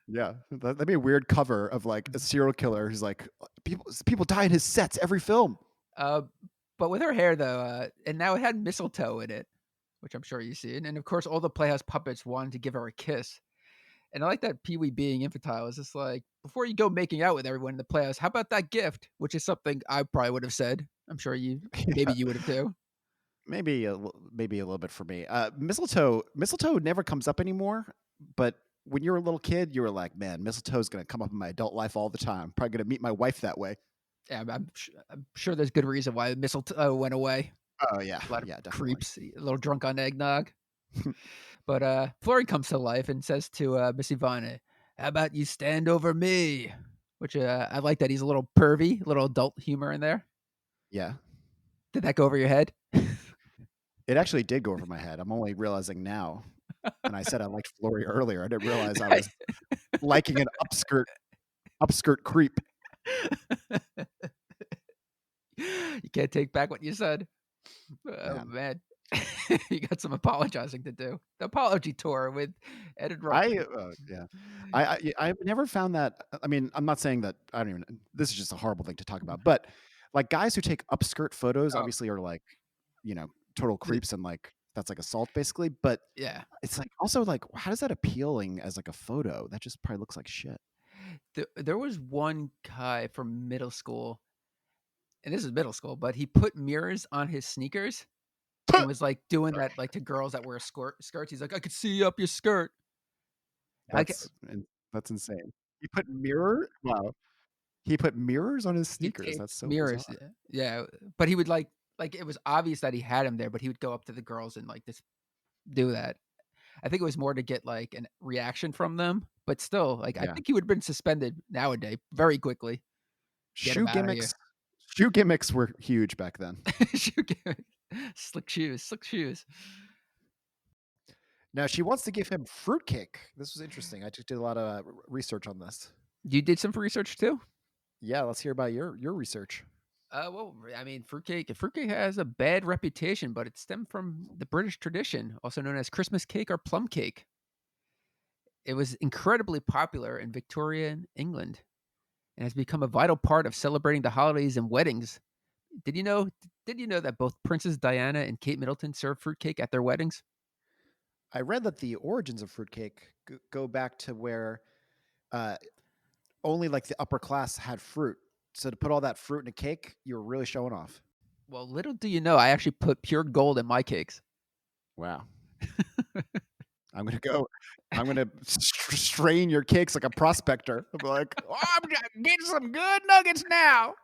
Yeah, that'd be a weird cover of like a serial killer who's like people die in his sets every film. Uh, but with her hair though, and now it had mistletoe in it, which I'm sure you've seen. And of course, all the Playhouse puppets wanted to give her a kiss. And I like that Pee Wee being infantile. It's just like, before you go making out with everyone in the Playhouse, how about that gift? Which is something I probably would have said. I'm sure maybe Yeah, you would have too. maybe a little bit for me. Mistletoe never comes up anymore. But when you were a little kid, you were like, man, mistletoe's gonna come up in my adult life all the time. Probably gonna meet my wife that way. Yeah, I'm sure there's good reason why mistletoe went away. Oh yeah, A lot of yeah, definitely. creeps, a little drunk on eggnog. But Flurry comes to life and says to Miss Ivana, "How about you stand over me?" Which I like that he's a little pervy, a little adult humor in there. Yeah, Did that go over your head? it actually did go over my head. I'm only realizing now. And I said I liked Flory earlier. I didn't realize I was liking an upskirt creep. You can't take back what you said. Oh Man. man, you got some apologizing to do. The apology tour with Ed and Rob. Yeah. I've never found that. I mean, I'm not saying that. I don't even. This is just a horrible thing to talk about. But like guys who take upskirt photos, Oh, obviously, are like, total creeps and like that's like assault basically. But yeah. it's like also like, how does that appealing as like a photo? That just probably looks like shit. There was one guy from middle school, and this is middle school, but he put mirrors on his sneakers and was like doing Sorry. that like to girls that wear skirts. He's like, I could see up your skirt. Like That's insane. He put mirror. Wow. He put mirrors on his he sneakers. taped That's so mirrors. bizarre. Yeah. But he would like it was obvious that he had him there, but he would go up to the girls and like just do that. I think it was more to get like a reaction from them, but still, like I Yeah. think he would have been suspended nowadays very quickly. Get him Shoe out of here. gimmicks. Shoe gimmicks were huge back then. Shoe game. Slick shoes, slick shoes. Now she wants to give him fruitcake. This was interesting. I just did a lot of research on this. You did some research too? Yeah, let's hear about your research. Well, I mean, fruitcake has a bad reputation, but it stemmed from the British tradition, also known as Christmas cake or plum cake. It was incredibly popular in Victorian England and has become a vital part of celebrating the holidays and weddings. Did you know? Did you know that both Princess Diana and Kate Middleton served fruitcake at their weddings? I read that the origins of fruitcake go back to where uh, only like the upper class had fruit. So to put all that fruit in a cake, you were really showing off. Well, little do you know, I actually put pure gold in my cakes. Wow. I'm gonna strain your cakes like a prospector. I'm like, oh, I'm getting some good nuggets now.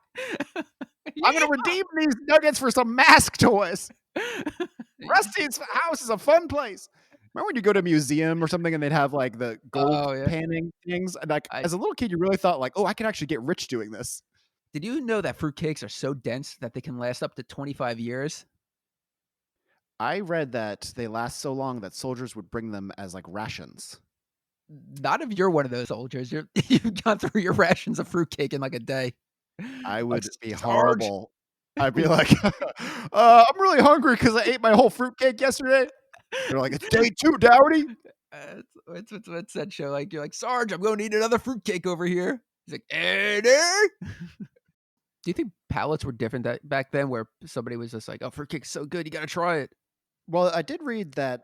I'm gonna redeem these nuggets for some mask toys. Rusty's house is a fun place. Remember when you go to a museum or something and they'd have like the gold panning things? And like as a little kid, you really thought like, oh, I can actually get rich doing this. Did you know that fruitcakes are so dense that they can last up to 25 years? I read that they last so long that soldiers would bring them as like rations. Not if you're one of those soldiers. You've gone through your rations of fruitcake in like a day. I would be horrible. I'd be like, I'm really hungry because I ate my whole fruitcake yesterday. They're like, it's day 2, Dowdy. What's that show? Like, you're like, Sarge, I'm going to eat another fruitcake over here. He's like, Eddie. Do you think palates were different back then where somebody was just like, oh, fruitcake's so good, you got to try it? Well, I did read that,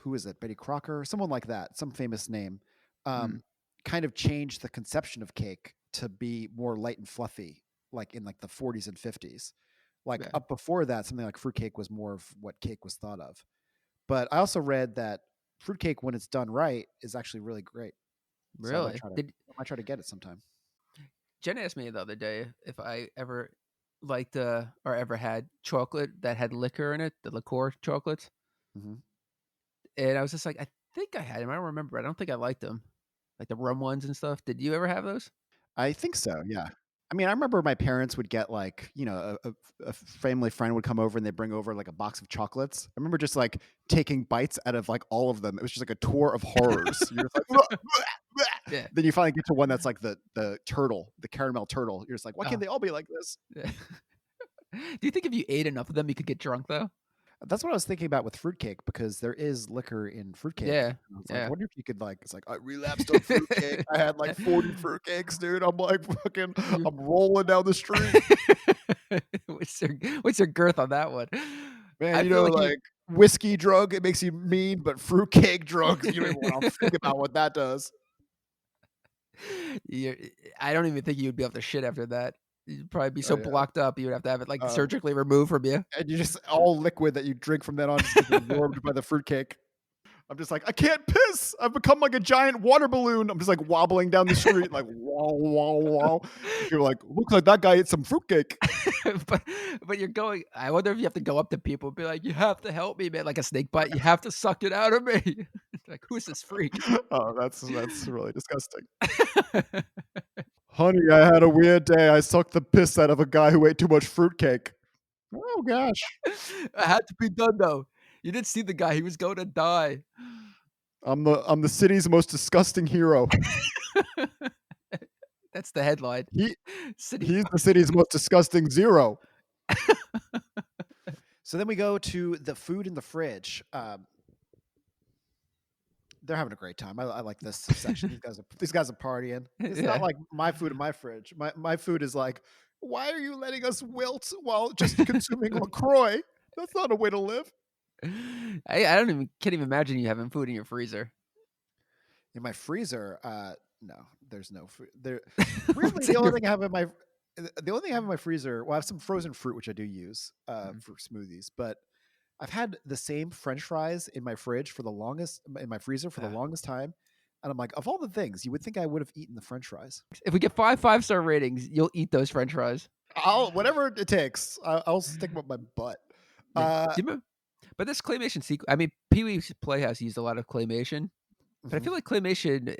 who is it? Betty Crocker? Someone like that, some famous name, kind of changed the conception of cake to be more light and fluffy, like in like the 40s and 50s. Like up before that, something like fruitcake was more of what cake was thought of. But I also read that fruitcake, when it's done right, is actually really great. Really? So I might try to get it sometime. Jen asked me the other day if I ever liked or ever had chocolate that had liquor in it, the liqueur chocolates. Mm-hmm. And I was just like, I think I had them. I don't remember. I don't think I liked them, like the rum ones and stuff. Did you ever have those? I think so, yeah. I mean, I remember my parents would get like, you know, a family friend would come over and they'd bring over like a box of chocolates. I remember just like taking bites out of like all of them. It was just like a tour of horrors. You're just like, bleh, bleh, bleh. Yeah. Then you finally get to one that's like the turtle, the caramel turtle. You're just like, why can't they all be like this? Yeah. Do you think if you ate enough of them, you could get drunk though? That's what I was thinking about with fruitcake because there is liquor in fruitcake. Yeah. Like, I wonder if you could like, it's like, I relapsed on fruitcake. I had like 40 fruitcakes, dude. I'm like fucking, I'm rolling down the street. What's your girth on that one? Man, you know, like whiskey drug, it makes you mean, but fruitcake drugs, you don't even want to think about what that does. I don't even think you'd be able to shit after that. You'd probably be so blocked up, you would have to have it like surgically removed from you. And you just all liquid that you drink from then on just gets absorbed by the fruitcake. I'm just like, I can't piss. I've become like a giant water balloon. I'm just like wobbling down the street, like wow, wow, wow. You're like, looks like that guy ate some fruitcake. but you're going. I wonder if you have to go up to people and be like, you have to help me, man. Like a snake bite, you have to suck it out of me. Like, who's this freak? Oh, that's really disgusting. Honey, I had a weird day. I sucked the piss out of a guy who ate too much fruitcake. Oh gosh. It had to be done though. You didn't see the guy; he was going to die. I'm the city's most disgusting hero. That's the headline. He's the city's most disgusting zero. So then we go to the food in the fridge. They're having a great time. I like this section. These guys are partying. It's not like my food in my fridge. My food is like, why are you letting us wilt while just consuming LaCroix? That's not a way to live. I can't even imagine you having food in your freezer. In my freezer, no, there's no food. Weirdly, the only thing I have in my freezer, well, I have some frozen fruit which I do use for smoothies, but I've had the same French fries in my freezer for the longest time. And I'm like, of all the things, you would think I would have eaten the French fries. If we get 5-star ratings, you'll eat those French fries. Whatever it takes. I'll stick them up my butt. But this claymation sequence, I mean, Pee Wee's Playhouse used a lot of claymation, but I feel like claymation,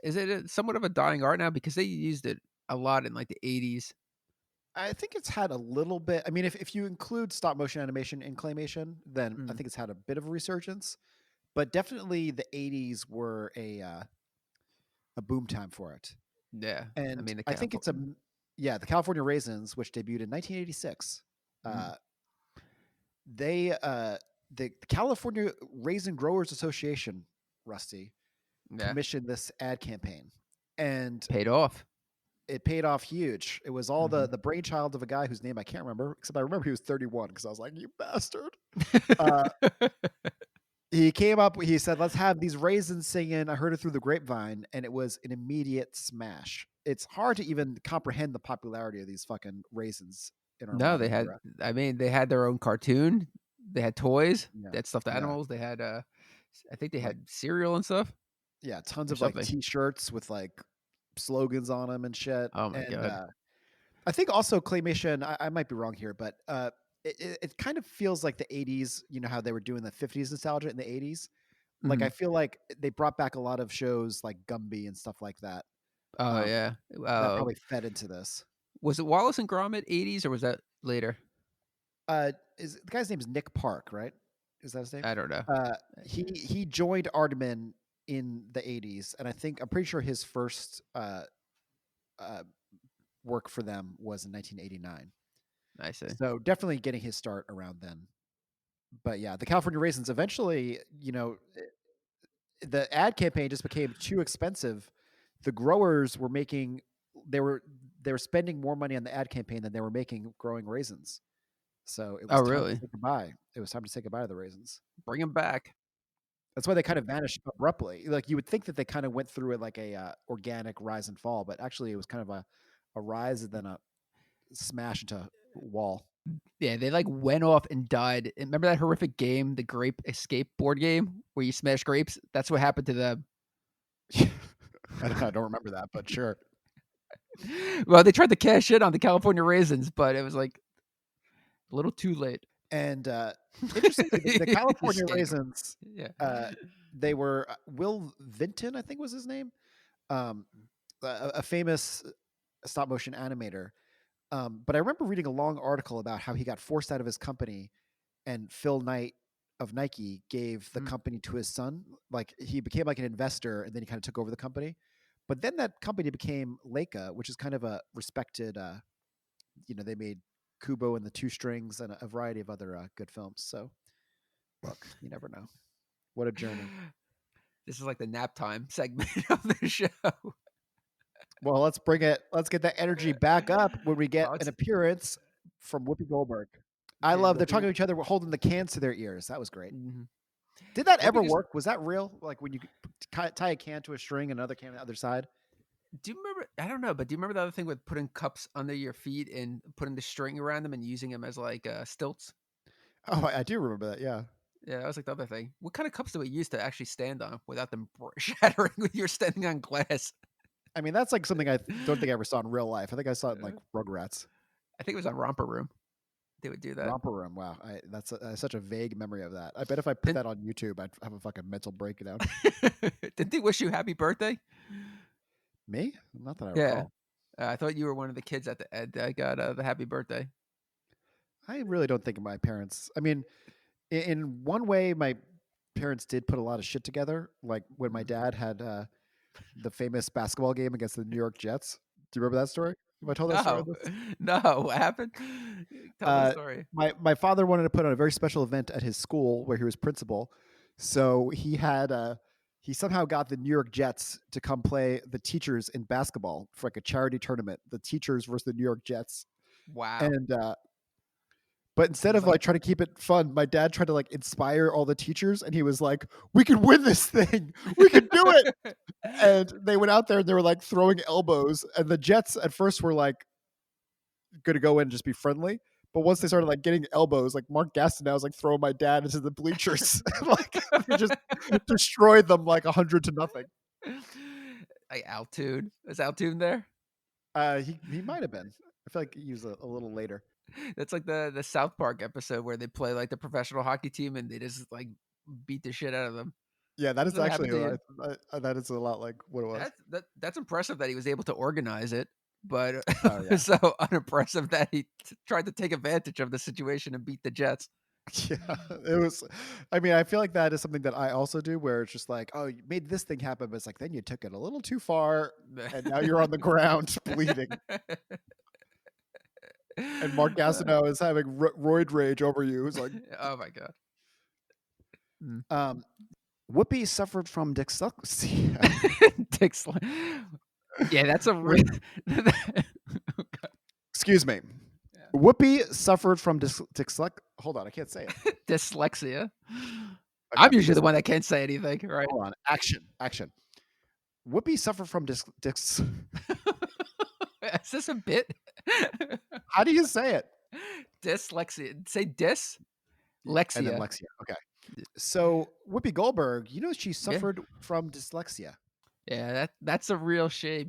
is it somewhat of a dying art now? Because they used it a lot in like the 80s. I think it's had a little bit. I mean, if you include stop motion animation in claymation, then I think it's had a bit of a resurgence. But definitely the 80s were a boom time for it. Yeah. And I mean, I think it's the California Raisins, which debuted in 1986. The California Raisin Growers Association, Rusty, commissioned this ad campaign. And paid off. It paid off huge. It was all the brainchild of a guy whose name I can't remember, except I remember he was 31 because I was like, you bastard. He came up. He said, "Let's have these raisins singing." I heard it through the grapevine, and it was an immediate smash. It's hard to even comprehend the popularity of these fucking raisins in our No, they modern had. era. I mean, they had their own cartoon. They had toys. Yeah, They had stuffed yeah, animals. They had. I think they like had cereal and stuff yeah, tons or of like something. T-shirts with like slogans on them and shit. Oh my And god. I think also claymation. I might be wrong here, but it kind of feels like the '80s. You know how they were doing the '50s nostalgia in the '80s. Like I Mhm. feel like they brought back a lot of shows like Gumby and stuff like that. Oh Um, yeah. that probably fed into this. Was it Wallace and Gromit 80s or was that later? Is the guy's name is Nick Park, right? Is that his name? I don't know. He joined Aardman in the '80s, and I'm pretty sure his first uh, work for them was in 1989. I see. So definitely getting his start around then. But yeah, the California raisins eventually, the ad campaign just became too expensive. The growers were making they were they were spending more money on the ad campaign than they were making growing raisins. So it Oh was time to really? say goodbye. It was time to say goodbye to the raisins. Bring him back. That's why they kind of vanished abruptly. Like you would think that they kind of went through it like a organic rise and fall, but actually it was kind of a rise and then a smash into a wall. Yeah, they like went off and died. And remember that horrific game, the Grape Escape board game, where you smash grapes? That's what happened to them. I don't remember that, but sure. Well, they tried to cash in on the California raisins, but it was like a little too late. And interestingly, the California Escape. raisins, Yeah. they were Will Vinton, I think was his name, um, a famous stop motion animator. But I remember reading a long article about how he got forced out of his company, and Phil Knight of Nike gave the Mhm. company to his son. Like he became like an investor, and then he kind of took over the company. But then that company became Leica, which is kind of a respected. They made Kubo and the Two Strings and a variety of other good films. So look, you never know. What a journey. This is like the nap time segment of the show. Well, let's bring it. Let's get that energy back up when we get Oh, an it's appearance from Whoopi Goldberg. I okay, love they're Whoopi. talking to each other, holding the cans to their ears. That was great. Mhm. Did that Whoopi ever just work? Was that real? Like when you tie a can to a string, and another can on the other side? Do you remember? I don't know, but do you remember the other thing with putting cups under your feet and putting the string around them and using them as like stilts? Oh, I do remember that. Yeah. Yeah, that was like the other thing. What kind of cups do we use to actually stand on without them shattering when you're standing on glass? I mean, that's like something I don't think I ever saw in real life. I think I saw it in like Uh, Rugrats. I think it was on Romper Room. They would do that. Romper Room. Wow, that's such a vague memory of that. I bet if I put Didn't, that on YouTube, I'd have a fucking mental breakdown. didn't they wish you happy birthday? Me? Not that I Yeah. recall. I thought you were one of the kids at the end that got the happy birthday. I really don't think of my parents. I mean, in one way, my parents did put a lot of shit together. Like when my Mhm. dad had the famous basketball game against the New York Jets. Do you remember that story? Have I told that story on No, this? no, what happened? Tell the Uh, story. my father wanted to put on a very special event at his school where he was principal, so he somehow got the New York Jets to come play the teachers in basketball for like a charity tournament. The teachers versus the New York Jets, Wow. and but instead He's of like, like trying to keep it fun, my dad tried to like inspire all the teachers, and he was like, "We can win this thing. We can do it." And they went out there and they were like throwing elbows, and the Jets at first were like going to go in and just be friendly. But once they started like getting elbows, like Mark Gastineau was like throwing my dad into the bleachers, like he just destroyed them like 100-0. like Altoon. Is Altoon there? He might have been. I feel like he was a little later. That's like the South Park episode where they play like the professional hockey team and they just like beat the shit out of them. Yeah, that Does is that actually happen to you? that is a lot like what it was. That's impressive that he was able to organize it, but Oh yeah. so unimpressive that he tried to take advantage of the situation and beat the Jets. Yeah, it was. I mean, I feel like that is something that I also do, where it's just like, oh, you made this thing happen, but it's like then you took it a little too far, and now you're on the ground bleeding. And Mark Gastineau is having roid rage over you. It's like, Oh my god. Mm. um, Whoopi suffered from dyslexia. Dick Yeah, that's a real. Excuse me. Yeah. Whoopi suffered from dyslexia. Hold on, I can't say it. Dyslexia. I'm usually the one that can't say anything, right? Hold on. Action. Whoopi suffered from Is this a bit? How do you say it? Dyslexia. Say dys? And then Lexia. Lexia. Okay. So Whoopi Goldberg, she Yeah. suffered from dyslexia. Yeah, that's a real shame,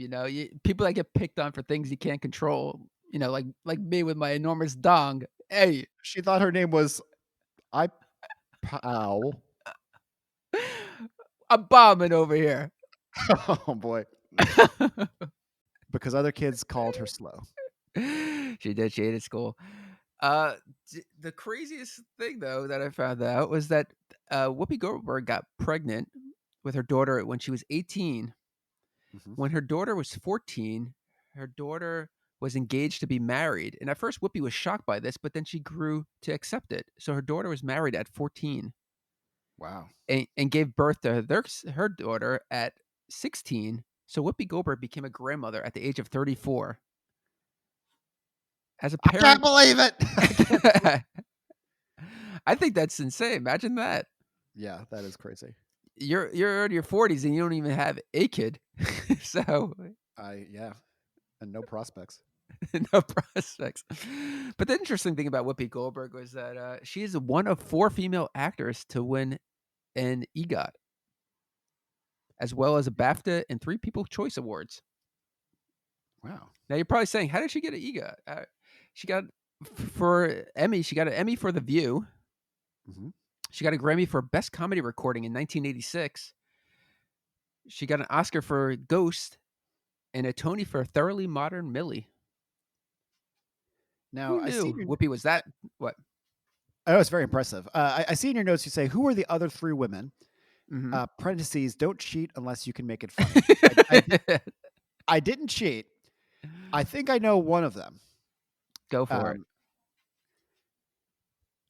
people that get picked on for things you can't control, like me with my enormous dong. Hey, She thought her name was Pow. I'm bombing over here. Oh boy. Because other kids called her slow. She did. She hated school. The craziest thing though that I found out was that Whoopi Goldberg got pregnant with her daughter when she was 18. Mhm. When her daughter was 14, her daughter was engaged to be married. And at first, Whoopi was shocked by this, but then she grew to accept it. So her daughter was married at 14 Wow. and gave birth to her daughter at 16. So Whoopi Goldberg became a grandmother at the age of 34. As a I can't parent, believe it. I think that's insane. Imagine that. Yeah, that is crazy. You're in your 40s and you don't even have a kid. So Yeah. And no prospects. no prospects. But the interesting thing about Whoopi Goldberg was that she is one of 4 female actors to win an EGOT, as well as a BAFTA and 3 People's Choice Awards. Wow. Now you're probably saying, how did she get an EGOT? She got for Emmy. She got an Emmy for The View. Mhm. She got a Grammy for Best Comedy Recording in 1986. She got an Oscar for Ghost and a Tony for Thoroughly Modern Millie. Now, Who I knew see your, Whoopi was that? What? oh, it's very impressive. I see in your notes you say, who are the other 3 women? Mhm. Parentheses, don't cheat unless you can make it funny. I didn't cheat. I think I know one of them. Go for it.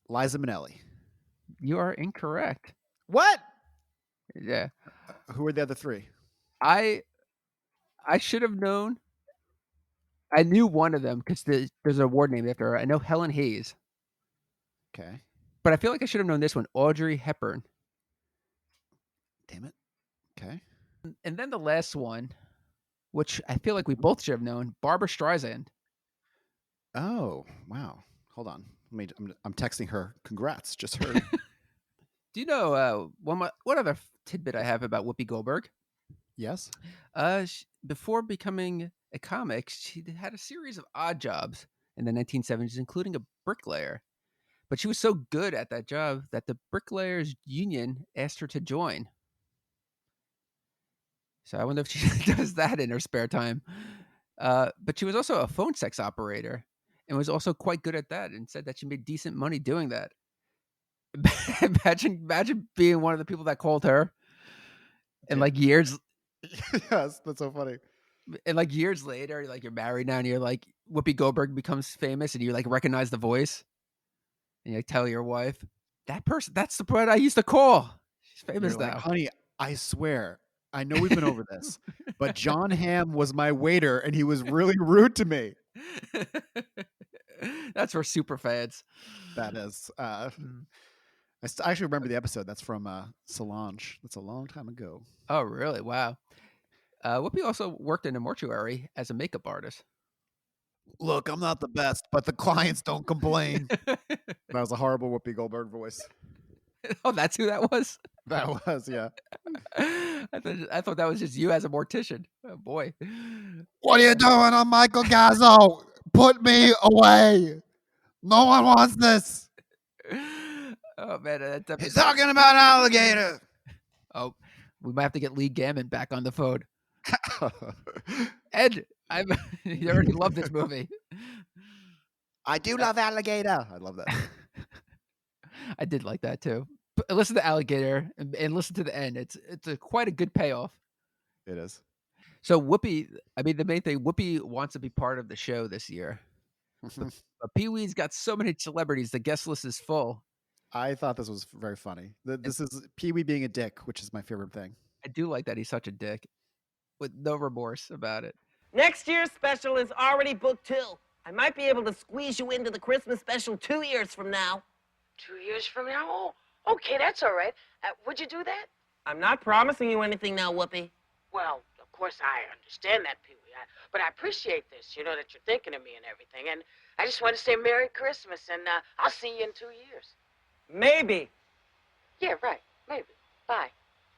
Liza Minnelli. You are incorrect. What? Yeah. Who are the other 3? I should have known. I knew one of them because there's an award named after her. I know Helen Hayes, Okay. but I feel like I should have known this one, Audrey Hepburn. Damn it. Okay. And then the last one, which I feel like we both should have known, Barbara Streisand. Oh, wow. Hold on. I'm texting her. Congrats. Just heard. Do you know what other tidbit I have about Whoopi Goldberg? Yes. Before becoming a comic, she had a series of odd jobs in the 1970s, including a bricklayer. But she was so good at that job that the bricklayers union asked her to join. So I wonder if she does that in her spare time. But she was also a phone sex operator and was also quite good at that and said that she made decent money doing that. Imagine being one of the people that called her and like years Yes, that's so funny. and like years later, like you're married now and you're like Whoopi Goldberg becomes famous and you like recognize the voice and you like, tell your wife, that person, that's the person I used to call. She's famous You're like, now. honey, I swear, I know we've been over this, but John Hamm was my waiter and he was really rude to me. That's for super fans. That is. I actually remember the episode. That's from Solange. That's a long time ago. Oh, really? Wow. Whoopi also worked in a mortuary as a makeup artist. Look, I'm not the best, but the clients don't complain. That was a horrible Whoopi Goldberg voice. Oh, that's who that was? That was, yeah. I thought that was just you as a mortician. Oh, boy. What are you doing? I'm Michael Gazzo. Put me away. No one wants this. Oh, man. He's talking about alligator. Oh, we might have to get Lee Gammon back on the phone. Ed, you already love this movie. I do love alligator. I love that. I did like that too. But listen to Alligator and listen to the end. It's quite a good payoff. It is. So Whoopi, I mean, the main thing, Whoopi wants to be part of the show this year. But Pee Wee's got so many celebrities. The guest list is full. I thought this was very funny. This is Pee Wee being a dick, which is my favorite thing. I do like that he's such a dick with no remorse about it. Next year's special is already booked too. I might be able to squeeze you into the Christmas special 2 years from now. 2 years from now? Okay, that's all right. Would you do that? I'm not promising you anything now, Whoopi. Well, of course, I understand that, Pee Wee. But I appreciate this, that you're thinking of me and everything. And I just want to say Merry Christmas, and I'll see you in 2 years. Maybe. Yeah, right. Maybe. Bye.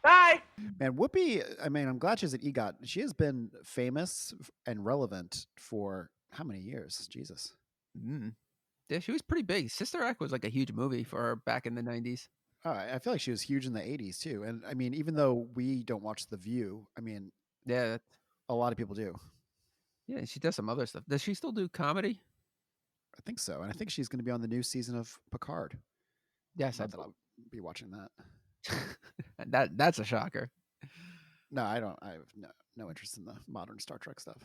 Bye. Man, Whoopi, I mean, I'm glad she's at EGOT. She has been famous and relevant for how many years? Jesus. Mm. Yeah, she was pretty big. Sister Act was like a huge movie for her back in the 90s. I feel like she was huge in the 80s too. And I mean, even though we don't watch The View, I mean, Yeah, a lot of people do. yeah, she does some other stuff. Does she still do comedy? I think so. And I think she's going to be on the new season of Picard. Yes, Not that I'll be watching that. that's a shocker. No, I don't. I have no interest in the modern Star Trek stuff.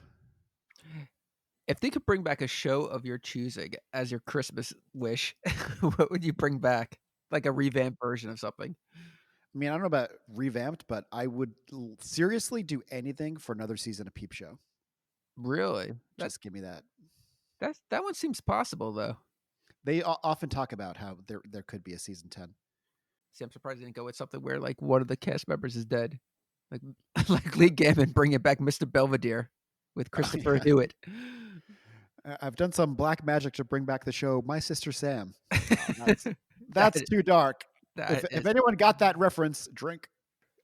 If they could bring back a show of your choosing as your Christmas wish, what would you bring back? Like a revamped version of something? I mean, I don't know about revamped, but I would seriously do anything for another season of Peep Show. Really? Just give me that. That one seems possible though. They often talk about how there could be a season 10. See, I'm surprised they didn't go with something where like one of the cast members is dead, like like Lee Gammon bringing back Mr. Belvedere with Christopher yeah. Hewitt. I've done some black magic to bring back the show My Sister Sam. That's too dark. If anyone got that reference, drink.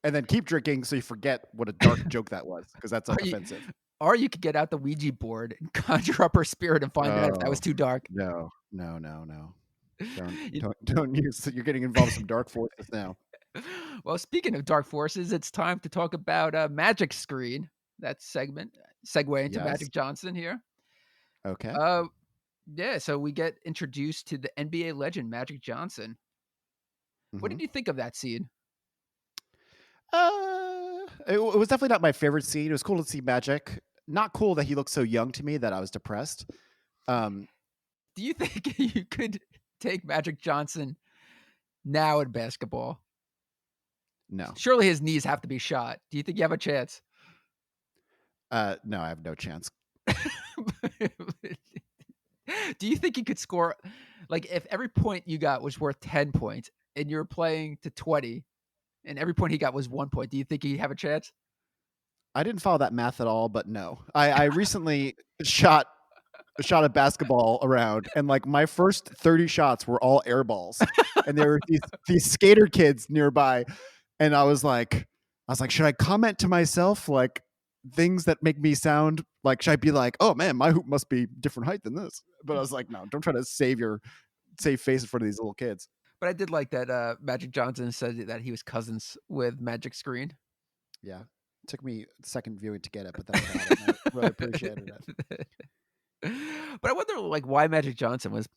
And then keep drinking so you forget what a dark joke that was, because that's offensive. Or you could get out the Ouija board and conjure up her spirit and find out if that was too dark. No. Don't use it. You're getting involved in some dark forces now. Well, speaking of dark forces, it's time to talk about Magic Screen. That segue into Magic Johnson here. Okay. Yeah, so we get introduced to the NBA legend Magic Johnson. Mm-hmm. What did you think of that scene? It was definitely not my favorite scene. It was cool to see Magic. Not cool that he looked so young to me that I was depressed. Do you think you could take Magic Johnson now in basketball? No. Surely his knees have to be shot. Do you think you have a chance? No, I have no chance. Do you think you could score, like, if every point you got was worth 10 points and you're playing to 20 and every point he got was 1 point, do you think he'd have a chance? I didn't follow that math at all, but no. I recently shot a basketball around, and like my first 30 shots were all air balls, and there were these skater kids nearby, and I was like, should I comment to myself like things that make me sound like, should I be like, oh man, my hoop must be different height than this? But I was like, no, don't try to save face in front of these little kids. But I did like that Magic Johnson said that he was cousins with Magic Screen. Yeah. It took me second viewing to get it, but that's about it. I really appreciated it. But I wonder, like, why Magic Johnson? Was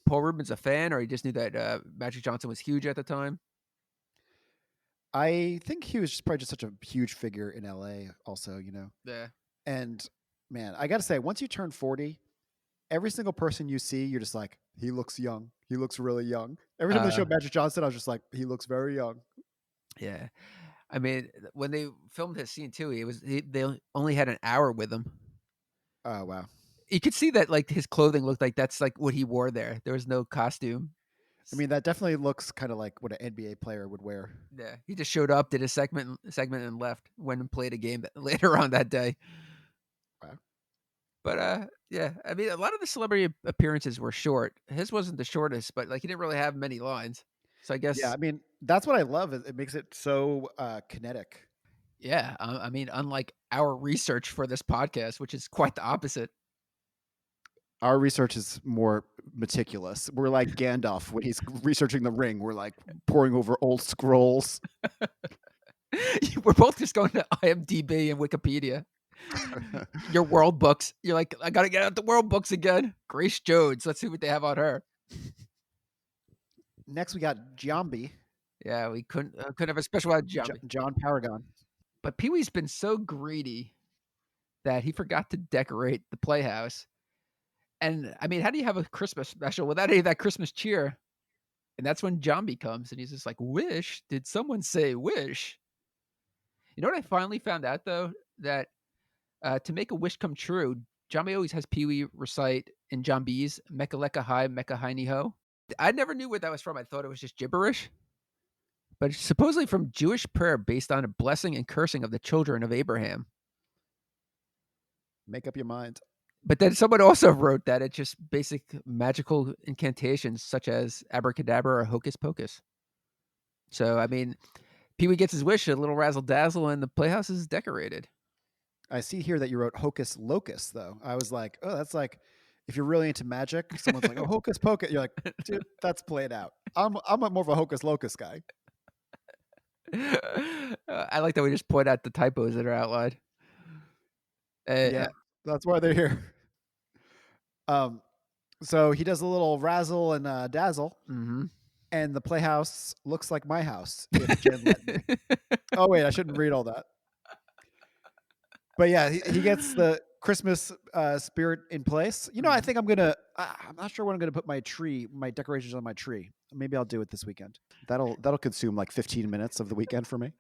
Paul Rubens a fan, or he just knew that Magic Johnson was huge at the time? I think he was probably just such a huge figure in LA also, Yeah. And man, I got to say, once you turn 40, every single person you see, you're just like, he looks young. He looks really young. Every time they showed Magic Johnson, I was just like, he looks very young. Yeah. I mean, when they filmed his scene too, they only had an hour with him. Oh, wow. You could see that like his clothing looked like that's like what he wore there. There was no costume. I mean, that definitely looks kind of like what an NBA player would wear. Yeah, he just showed up, did a segment, and left. Went and played a game later on that day. Wow. But yeah, I mean, a lot of the celebrity appearances were short. His wasn't the shortest, but like he didn't really have many lines. So I guess. Yeah, I mean, that's what I love. It makes it so kinetic. Yeah, I mean, unlike our research for this podcast, which is quite the opposite. Our research is more meticulous. We're like Gandalf when he's researching the ring. We're like poring over old scrolls. We're both just going to IMDb and Wikipedia. Your world books. You're like, I got to get out the world books again. Grace Jones. Let's see what they have on her. Next, we got Giambi. Yeah, we couldn't have a special out Giambi. John Paragon. But Pee Wee's been so greedy that he forgot to decorate the Playhouse. And I mean, how do you have a Christmas special without any of that Christmas cheer? And that's when Giambi comes and he's just like, wish? Did someone say wish? You know what I finally found out though? That to make a wish come true, Giambi always has Pee Wee recite in Giambi's Mecca Lecca Hi, Mecca Hi Ni Ho. I never knew where that was from. I thought it was just gibberish. but it's supposedly from Jewish prayer based on a blessing and cursing of the children of Abraham. Make up your mind. But then someone also wrote that it's just basic magical incantations such as abracadabra or hocus pocus. So, I mean, Pee Wee gets his wish, a little razzle dazzle, and the playhouse is decorated. I see here that you wrote hocus locus, though. I was like, oh, that's like if you're really into magic, someone's like, oh, hocus pocus. You're like, dude, that's played out. I'm more of a hocus locus guy. I like that we just point out the typos that are outlined. Yeah, that's why they're here. So he does a little razzle and dazzle, and the playhouse looks like my house. If Jen let me. Oh wait, I shouldn't read all that. But yeah, he gets the Christmas spirit in place. You know, I think I'm not sure when I'm gonna put my decorations on my tree. Maybe I'll do it this weekend. That'll consume like 15 minutes of the weekend for me.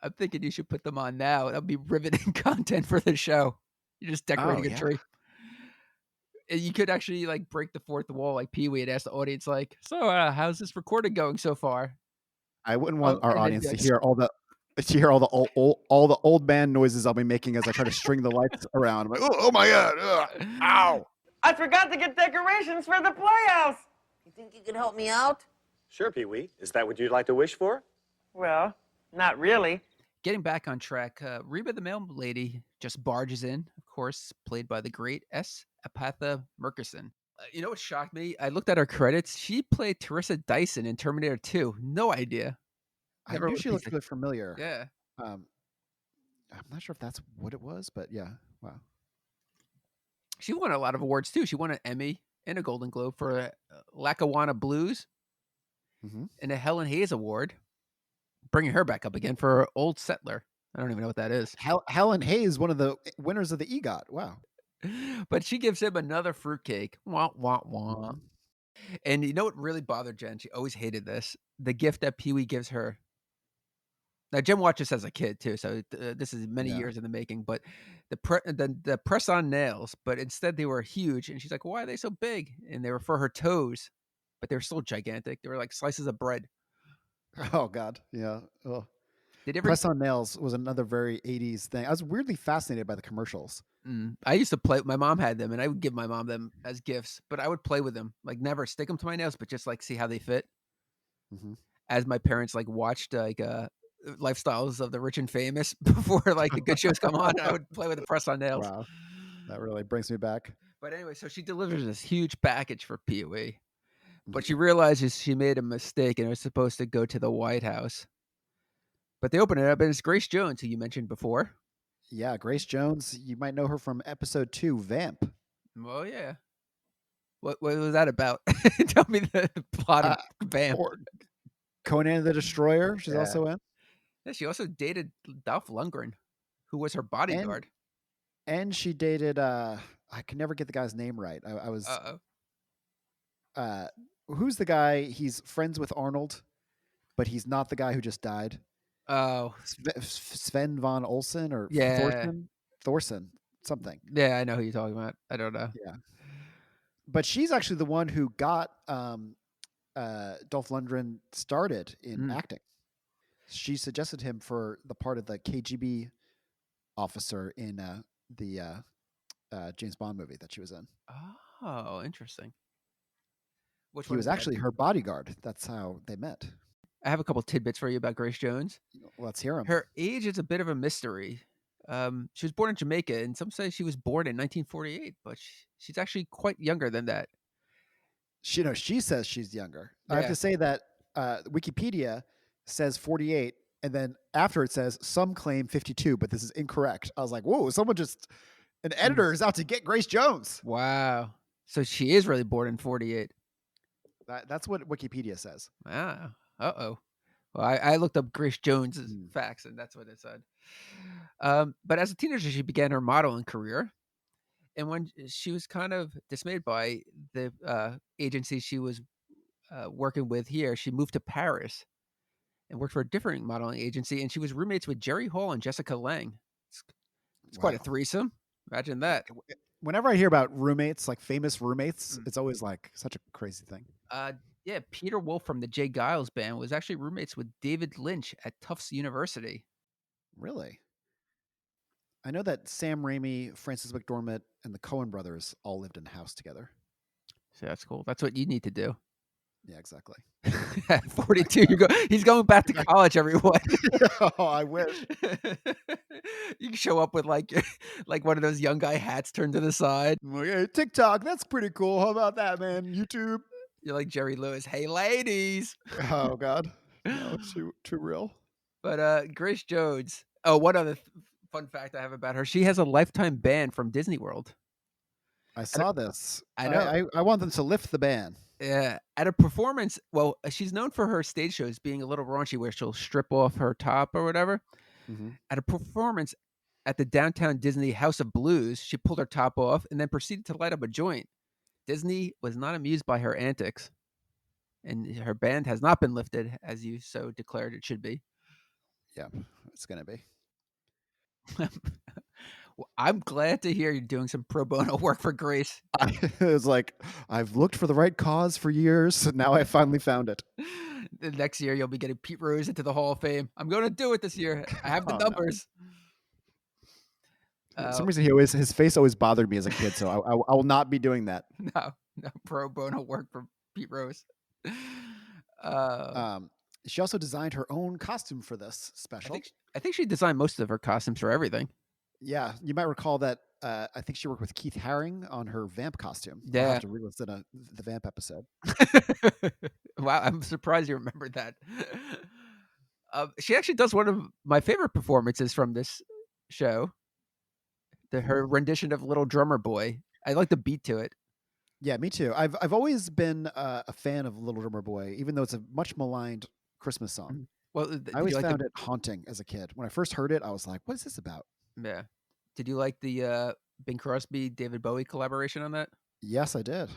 I'm thinking you should put them on now. That'll be riveting content for the show. You're just decorating a tree. You could actually like break the fourth wall like Pee Wee and ask the audience like, so how's this recording going so far? I wouldn't want our audience to hear all the old man noises I'll be making as I try to string the lights around. I'm like, oh my god, ow! I forgot to get decorations for the playhouse. You think you could help me out? Sure, Pee Wee. Is that what you'd like to wish for? Well, not really. Getting back on track, Reba the mail lady just barges in, of course, played by the great S. Apatha Murkison. You know what shocked me? I looked at her credits. She played Teresa Dyson in Terminator 2. No idea. I knew she looked really familiar. Yeah. I'm not sure if that's what it was, but yeah. Wow. She won a lot of awards too. She won an Emmy and a Golden Globe for Lackawanna Blues and a Helen Hayes Award, bringing her back up again for Old Settler. I don't even know what that is. Helen Hayes, one of the winners of the EGOT. Wow. But she gives him another fruitcake. Wah, wah, wah. And you know what really bothered Jen? She always hated this. The gift that Pee Wee gives her. Now, Jen watched this as a kid, too, so this is many years in the making. But the press-on nails, but instead they were huge. And she's like, why are they so big? And they were for her toes, but they were still gigantic. They were like slices of bread. Oh, God. Yeah. Oh. Press-on nails was another very 80s thing. I was weirdly fascinated by the commercials. I used to play. My mom had them, and I would give my mom them as gifts. But I would play with them, like never stick them to my nails, but just like see how they fit. As my parents like watched like lifestyles of the rich and famous before like the good shows come on, I would play with the press-on nails. Wow, that really brings me back. But anyway, so she delivers this huge package for Pee Wee, but she realizes she made a mistake, and it was supposed to go to the White House. But they open it up, and it's Grace Jones, who you mentioned before. Yeah, Grace Jones. You might know her from episode 2, Vamp. Oh, yeah. What was that about? Tell me the plot of Vamp. Conan the Destroyer, she's also in. Yeah, she also dated Dolph Lundgren, who was her bodyguard. And she dated, I can never get the guy's name right. Who's the guy? He's friends with Arnold, but he's not the guy who just died. Oh, Sven von Olsen or Thorson, something. Yeah, I know who you're talking about. I don't know. Yeah, but she's actually the one who got Dolph Lundgren started in acting. She suggested him for the part of the KGB officer in the James Bond movie that she was in. Oh, interesting. He was actually her bodyguard. That's how they met. I have a couple tidbits for you about Grace Jones. Let's hear them. Her age is a bit of a mystery. She was born in Jamaica, and some say she was born in 1948, but she's actually quite younger than that. She says she's younger. Yeah. I have to say that Wikipedia says 48, and then after it says some claim 52, but this is incorrect. I was like, whoa, an editor is out to get Grace Jones. Wow. So she is really born in 48. That's what Wikipedia says. Wow. Uh-oh. Well, I looked up Grace Jones's facts, and that's what it said. But as a teenager, she began her modeling career. And when she was kind of dismayed by the agency she was working with here, she moved to Paris and worked for a different modeling agency. And she was roommates with Jerry Hall and Jessica Lange. It's quite a threesome. Imagine that. Whenever I hear about roommates, like famous roommates, it's always like such a crazy thing. Yeah, Peter Wolf from the Jay Giles Band was actually roommates with David Lynch at Tufts University. Really? I know that Sam Raimi, Francis McDormand, and the Coen brothers all lived in a house together. So that's cool. That's what you need to do. Yeah, exactly. At 42, he's going back to college, everyone. Oh, I wish. You can show up with like one of those young guy hats turned to the side. I'm like, hey, TikTok, that's pretty cool. How about that, man? YouTube. You're like Jerry Lewis. Hey, ladies. Oh God, no, too real. But Grace Jones. Oh, one other fun fact I have about her: she has a lifetime ban from Disney World. I saw this. I know. I want them to lift the ban. Yeah, at a performance. Well, she's known for her stage shows being a little raunchy, where she'll strip off her top or whatever. Mm-hmm. At a performance at the downtown Disney House of Blues, she pulled her top off and then proceeded to light up a joint. Disney was not amused by her antics, and her ban has not been lifted, as you so declared it should be. Yeah, it's gonna be. Well, I'm glad to hear you're doing some pro bono work for Grace. It's like I've looked for the right cause for years, and now I finally found it. The next year, you'll be getting Pete Rose into the Hall of Fame. I'm going to do it this year. I have the numbers. For some reason, his face always bothered me as a kid, so I will not be doing that. No pro bono work for Pete Rose. She also designed her own costume for this special. I think she designed most of her costumes for everything. Yeah, you might recall that. I think she worked with Keith Haring on her vamp costume. Yeah, I'll have to re-listen to the vamp episode. Wow, I'm surprised you remembered that. She actually does one of my favorite performances from this show. Her rendition of Little Drummer Boy. I like the beat to it. Yeah, me too. I've always been a fan of Little Drummer Boy, even though it's a much maligned Christmas song. Well, I always found it haunting as a kid. When I first heard it, I was like, "What is this about?" Yeah. Did you like the Bing Crosby David Bowie collaboration on that? Yes, I did.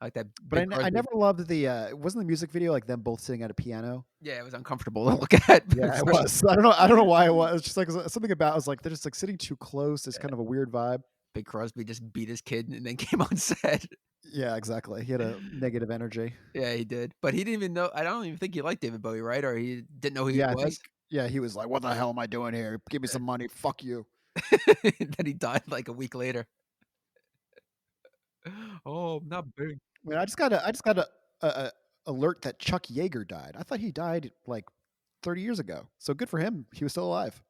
I like that, but I never loved the. Wasn't the music video like them both sitting at a piano? Yeah, it was uncomfortable to look at. Yeah, it was. I don't know why it was. It's just like something about. I was like, they're just like sitting too close. It's kind of a weird vibe. Bing Crosby just beat his kid and then came on set. Yeah, exactly. He had a negative energy. Yeah, he did. But he didn't even know. I don't even think he liked David Bowie, right? Or he didn't know who he was. He was like, "What the hell am I doing here? Give me some money. Fuck you." Then he died like a week later. Oh, not Bing. I mean, I just got a alert that Chuck Yeager died. I thought he died like 30 years ago. So good for him. He was still alive.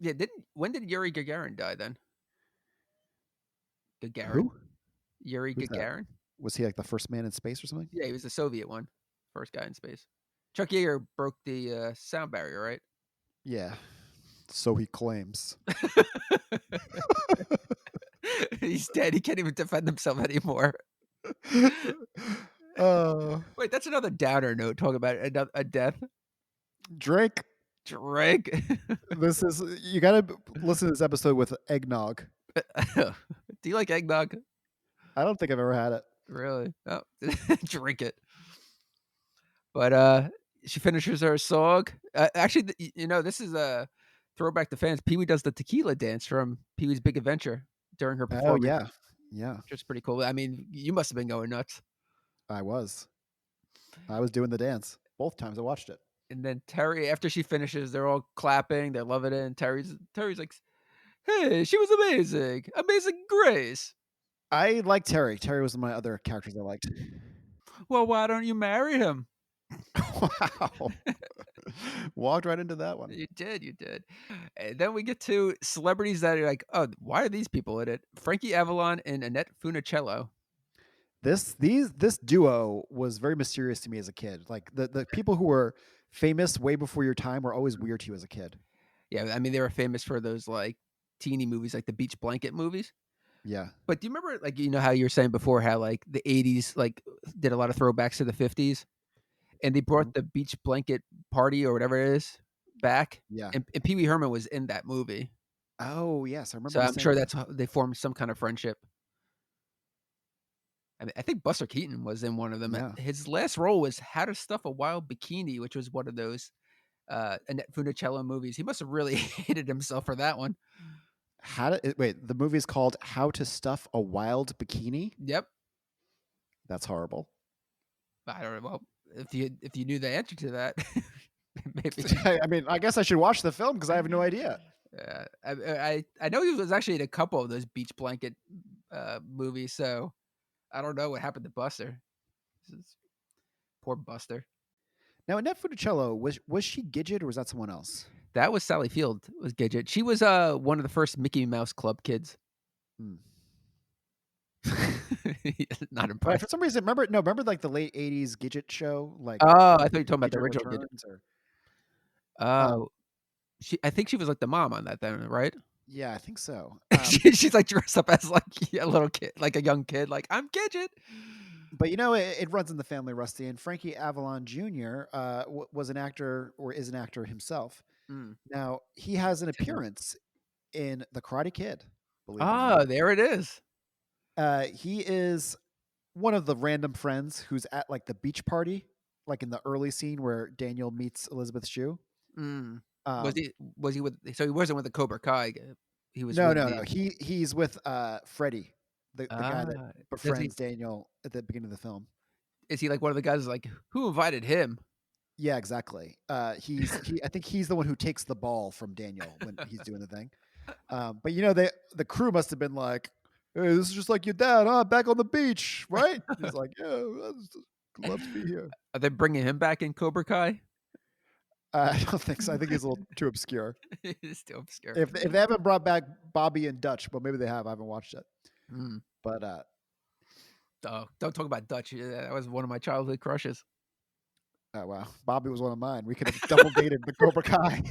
Yeah, when did Yuri Gagarin die then? Gagarin. Who? Yuri Gagarin. Was he like the first man in space or something? Yeah, he was the Soviet one. First guy in space. Chuck Yeager broke the sound barrier, right? Yeah. So he claims. He's dead. He can't even defend himself anymore. Wait, that's another downer note. Talk about a death. Drink. This is you gotta listen to this episode with eggnog. Do you like eggnog? I don't think I've ever had it. Really? Oh, drink it. But she finishes her song. Actually, this is a throwback to fans. Pee Wee does the tequila dance from Pee Wee's Big Adventure during her performance. Oh yeah, which is pretty cool. I mean, you must have been going nuts. I was doing the dance both times I watched it. And then Pterri, after she finishes, they're all clapping, they're loving it, and Terry's like, "Hey, she was amazing Grace." I like Pterri. Pterri was one of my other characters I liked. Well, why don't you marry him? Wow. Walked right into that one. You did. And then we get to celebrities that are like, oh, why are these people in it? Frankie Avalon and Annette Funicello. This duo was very mysterious to me as a kid. Like the people who were famous way before your time were always weird to you as a kid. Yeah, I mean, they were famous for those like teeny movies, like the Beach Blanket movies. Yeah. But do you remember, like, how you were saying before how like the 80s like did a lot of throwbacks to the 50s? And they brought the Beach Blanket Party or whatever it is back. Yeah. And Pee Wee Herman was in that movie. Oh, yes. I remember. So I'm sure that's how they formed some kind of friendship. I mean, I think Buster Keaton was in one of them. Yeah. His last role was How to Stuff a Wild Bikini, which was one of those Annette Funicello movies. He must have really hated himself for that one. The movie is called How to Stuff a Wild Bikini? Yep. That's horrible. I don't know. Well, if you knew the answer to that, maybe. I mean, I guess I should watch the film because I have no idea. I know he was actually in a couple of those beach blanket movies, so I don't know what happened to Buster. Poor Buster. Now, Annette Funicello, was she Gidget or was that someone else? That was Sally Field. Was Gidget. She was one of the first Mickey Mouse Club kids. Hmm. Not But impressed. for some reason, remember like the late '80s Gidget show, like Oh, I thought you were talking about the Gidget original Gidget. Returns, or Oh, I think she was like the mom on that then, right? yeah, I think so. She's like dressed up as like a little kid, like a young kid, like I'm Gidget. But it runs in the family, Rusty. And Frankie Avalon Jr. Was an actor, or is an actor himself. Mm. Now he has an appearance in The Karate Kid. Believe it or Oh, not. there it is. He is one of the random friends who's at like the beach party, like in the early scene where Daniel meets Elizabeth Shue. Mm. Um, Was he with? So he wasn't with the Cobra Kai. He was. no, with no, the, no. He's with Freddie, the guy that Ah, befriends Daniel at the beginning of the film. is he like one of the guys? Like who invited him? Yeah, exactly. I think he's the one who takes the ball from Daniel when he's doing the thing. But the crew must have been like, "Hey, this is just like your dad, huh? Back on the beach, right?" He's like, "Yeah, I'd love to be here." Are they bringing him back in Cobra Kai? I don't think so. I think he's a little too obscure. It's too obscure. If they haven't brought back Bobby and Dutch, but maybe they have. I haven't watched it. Mm. But Oh, don't talk about Dutch. That was one of my childhood crushes. oh wow, Bobby was one of mine. We could have double dated the Cobra Kai.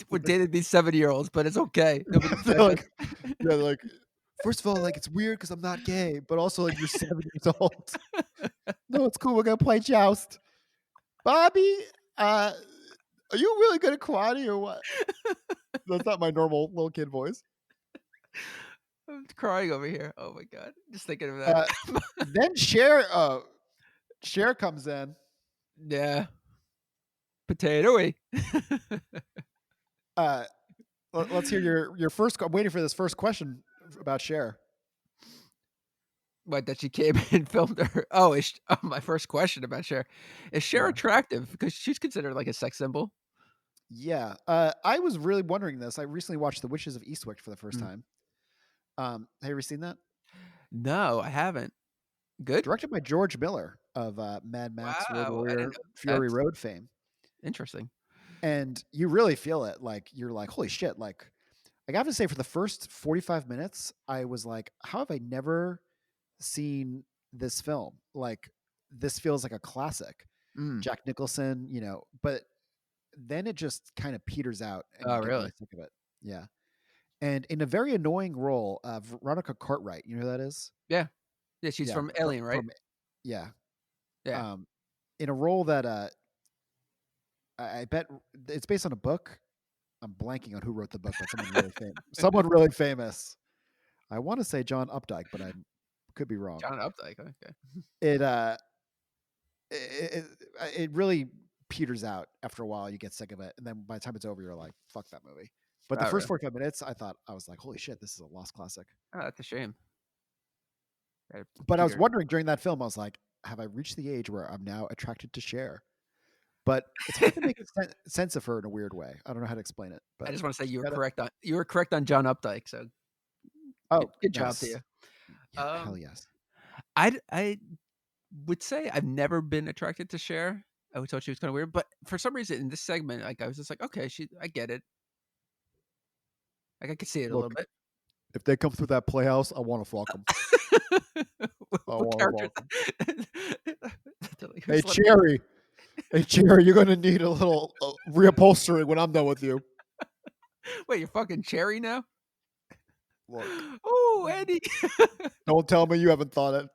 We're dating these 7-year-olds, but it's okay. They're like, yeah, like, first of all, like it's weird because I'm not gay, but also like you're 7 years old. No, it's cool. We're gonna play joust. Bobby, are you really good at karate or what? That's not my normal little kid voice. I'm crying over here. Oh my god, just thinking of that. Then Cher comes in. Yeah, Pterri. Let's hear your first. I'm waiting for this first question about Cher. What, that she came and filmed her? Oh, my first question about Cher. Is Cher Yeah. attractive? Because she's considered like a sex symbol. Yeah, I was really wondering this. I recently watched The Witches of Eastwick for the first time. Have you ever seen that? No, I haven't. Good. Directed by George Miller of Mad Max, Wow, I Road didn't Warrior, know Fury that. Road fame. Interesting. And you really feel it. Like you're like, holy shit! Like I have to say, for the first 45 minutes, I was like, how have I never seen this film? Like this feels like a classic. Mm. Jack Nicholson, but then it just kind of peters out. And Oh, you get really? sick of it. Yeah. And in a very annoying role, Veronica Cartwright, you know who that is? Yeah. Yeah, she's from Alien, right? Yeah. Yeah. In a role that I bet it's based on a book. I'm blanking on who wrote the book, but someone really famous. Someone really famous. I want to say John Updike, but I could be wrong. John Updike. Okay. It really peters out after a while. You get sick of it, and then by the time it's over, you're like, "Fuck that movie." But the first 45 minutes, I was like, "Holy shit, this is a lost classic." Oh, that's a shame. But I was wondering during that film, I was like, "Have I reached the age where I'm now attracted to Cher?" But it's hard to make sense of her in a weird way. I don't know how to explain it. But I just want to say you were correct on John Updike. So, good job to you. Yeah, hell yes. I would say I've never been attracted to Cher. I always thought she was kind of weird, but for some reason in this segment, like I was just like, okay, I get it. Like I could see it a little bit. If they come through that Playhouse, I want to fuck them. What character? Hey, Chairry. Hey, Chairry, you're going to need a little reupholstering when I'm done with you. Wait, you're fucking Chairry now? Look. Oh, Eddie. Don't tell me you haven't thought it.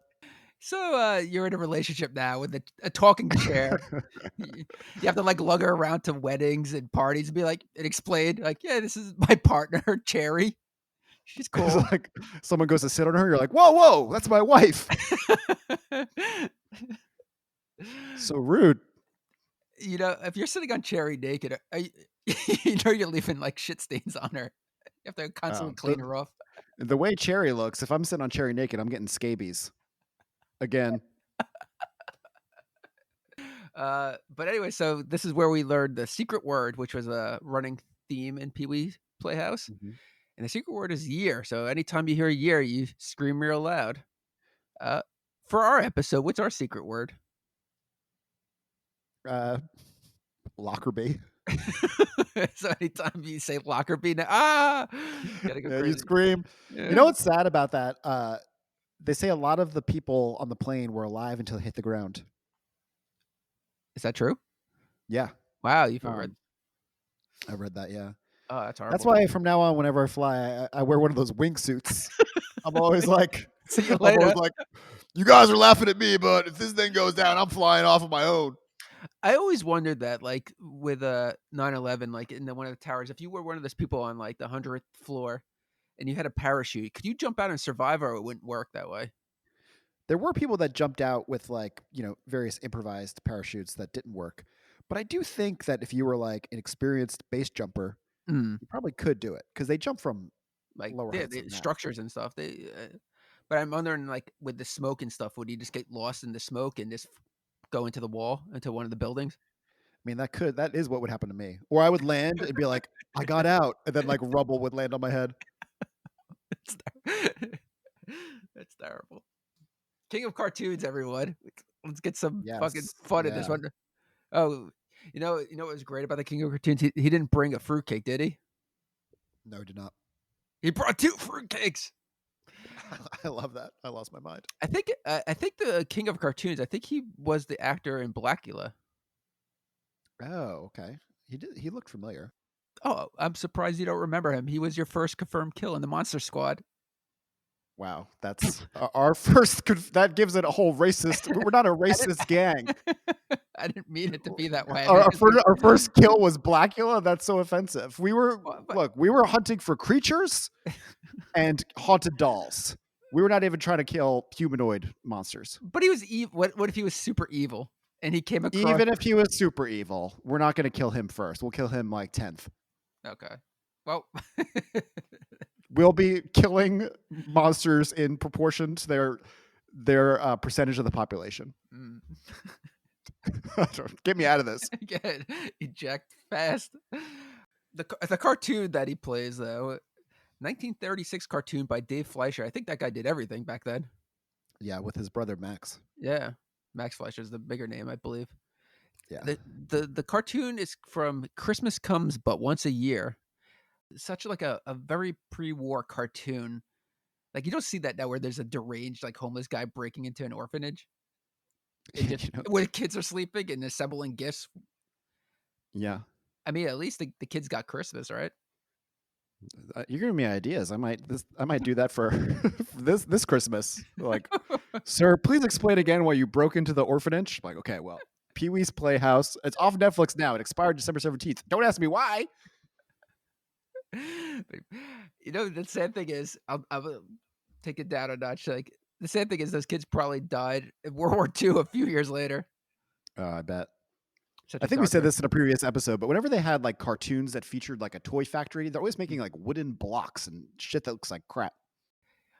So you're in a relationship now with a talking chair. You have to like lug her around to weddings and parties and be like, and explain like, yeah, this is my partner, Chairry. She's cool. It's like someone goes to sit on her, you're like, whoa, that's my wife. So rude. If you're sitting on Chairry naked, you're leaving like shit stains on her. You have to constantly clean her off. The way Chairry looks, if I'm sitting on Chairry naked, I'm getting scabies. Again. But anyway, so this is where we learned the secret word, which was a running theme in Pee Wee's Playhouse. Mhm. And the secret word is year. So anytime you hear year, you scream real loud. For our episode, what's our secret word? Lockerbie. So anytime you say Lockerbie, gotta go Yeah, crazy. you scream. Yeah. You know what's sad about that? They say a lot of the people on the plane were alive until they hit the ground. Is that true? Yeah, Wow, you've read. I read that. Yeah, Oh, that's horrible. that's why from now on, whenever I fly, I wear one of those wingsuits. I'm always like, So you I'm light always up. like, you guys are laughing at me, but if this thing goes down, I'm flying off of my own. I always wondered that, like with 9/11, like in one of the towers, if you were one of those people on like the 100th floor and you had a parachute, could you jump out and survive, or it wouldn't work that way? There were people that jumped out with like, various improvised parachutes that didn't work. But I do think that if you were like an experienced base jumper, Mm. you probably could do it because they jump from Like lower heights the than that. structures and stuff. But I'm wondering, like with the smoke and stuff, would you just get lost in the smoke and just go into the wall, into one of the buildings? I mean, that is what would happen to me. Or I would land and be like, I got out, and then like rubble would land on my head. That's terrible. King of cartoons, everyone. Let's get some fucking Yes, fun in this yeah. one. Oh, you know what was great about the King of cartoons? He didn't bring a fruitcake, did he? No, I did not. He brought 2 fruitcakes. I love that. I lost my mind. I think the King of cartoons, I think he was the actor in Blackula. Oh, okay. He looked familiar. Oh, I'm surprised you don't remember him. He was your first confirmed kill in the Monster Squad. Wow, that's our first. That gives it a whole racist. We're not a racist gang. I didn't mean it to be that way. Our first kill was Blackula. That's so offensive. We were But- we were hunting for creatures and haunted dolls. We were not even trying to kill humanoid monsters. But he was evil. What if he was super evil and he came across? Even if he was super evil, we're not going to kill him first. We'll kill him like 10th. Okay. Well, We'll be killing monsters in proportion to their percentage of the population. mm. Get me out of this. Get eject fast. The cartoon that he plays, though, 1936 cartoon by Dave Fleischer. I think that guy did everything back then. Yeah, with his brother Max. Yeah, Max Fleischer's the bigger name, I believe. Yeah. The cartoon is from Christmas Comes But Once a Year. It's such like a very pre-war cartoon. Like you don't see that now, where there's a deranged like homeless guy breaking into an orphanage where kids are sleeping and assembling gifts. Yeah. I mean, at least the kids got Christmas, right? You're giving me ideas. I might do that for this Christmas. Like, sir, please explain again why you broke into the orphanage. I'm like, okay, well, Pee Wee's Playhouse. It's off Netflix now. It expired December 17th. Don't ask me why. You know, the sad thing is, I'll take it down a notch. Like the sad thing is, those kids probably died in World War II a few years later. I bet. Such I a think we said dark this in a previous episode, but whenever they had like cartoons that featured like a toy factory, they're always making like wooden blocks and shit that looks like crap.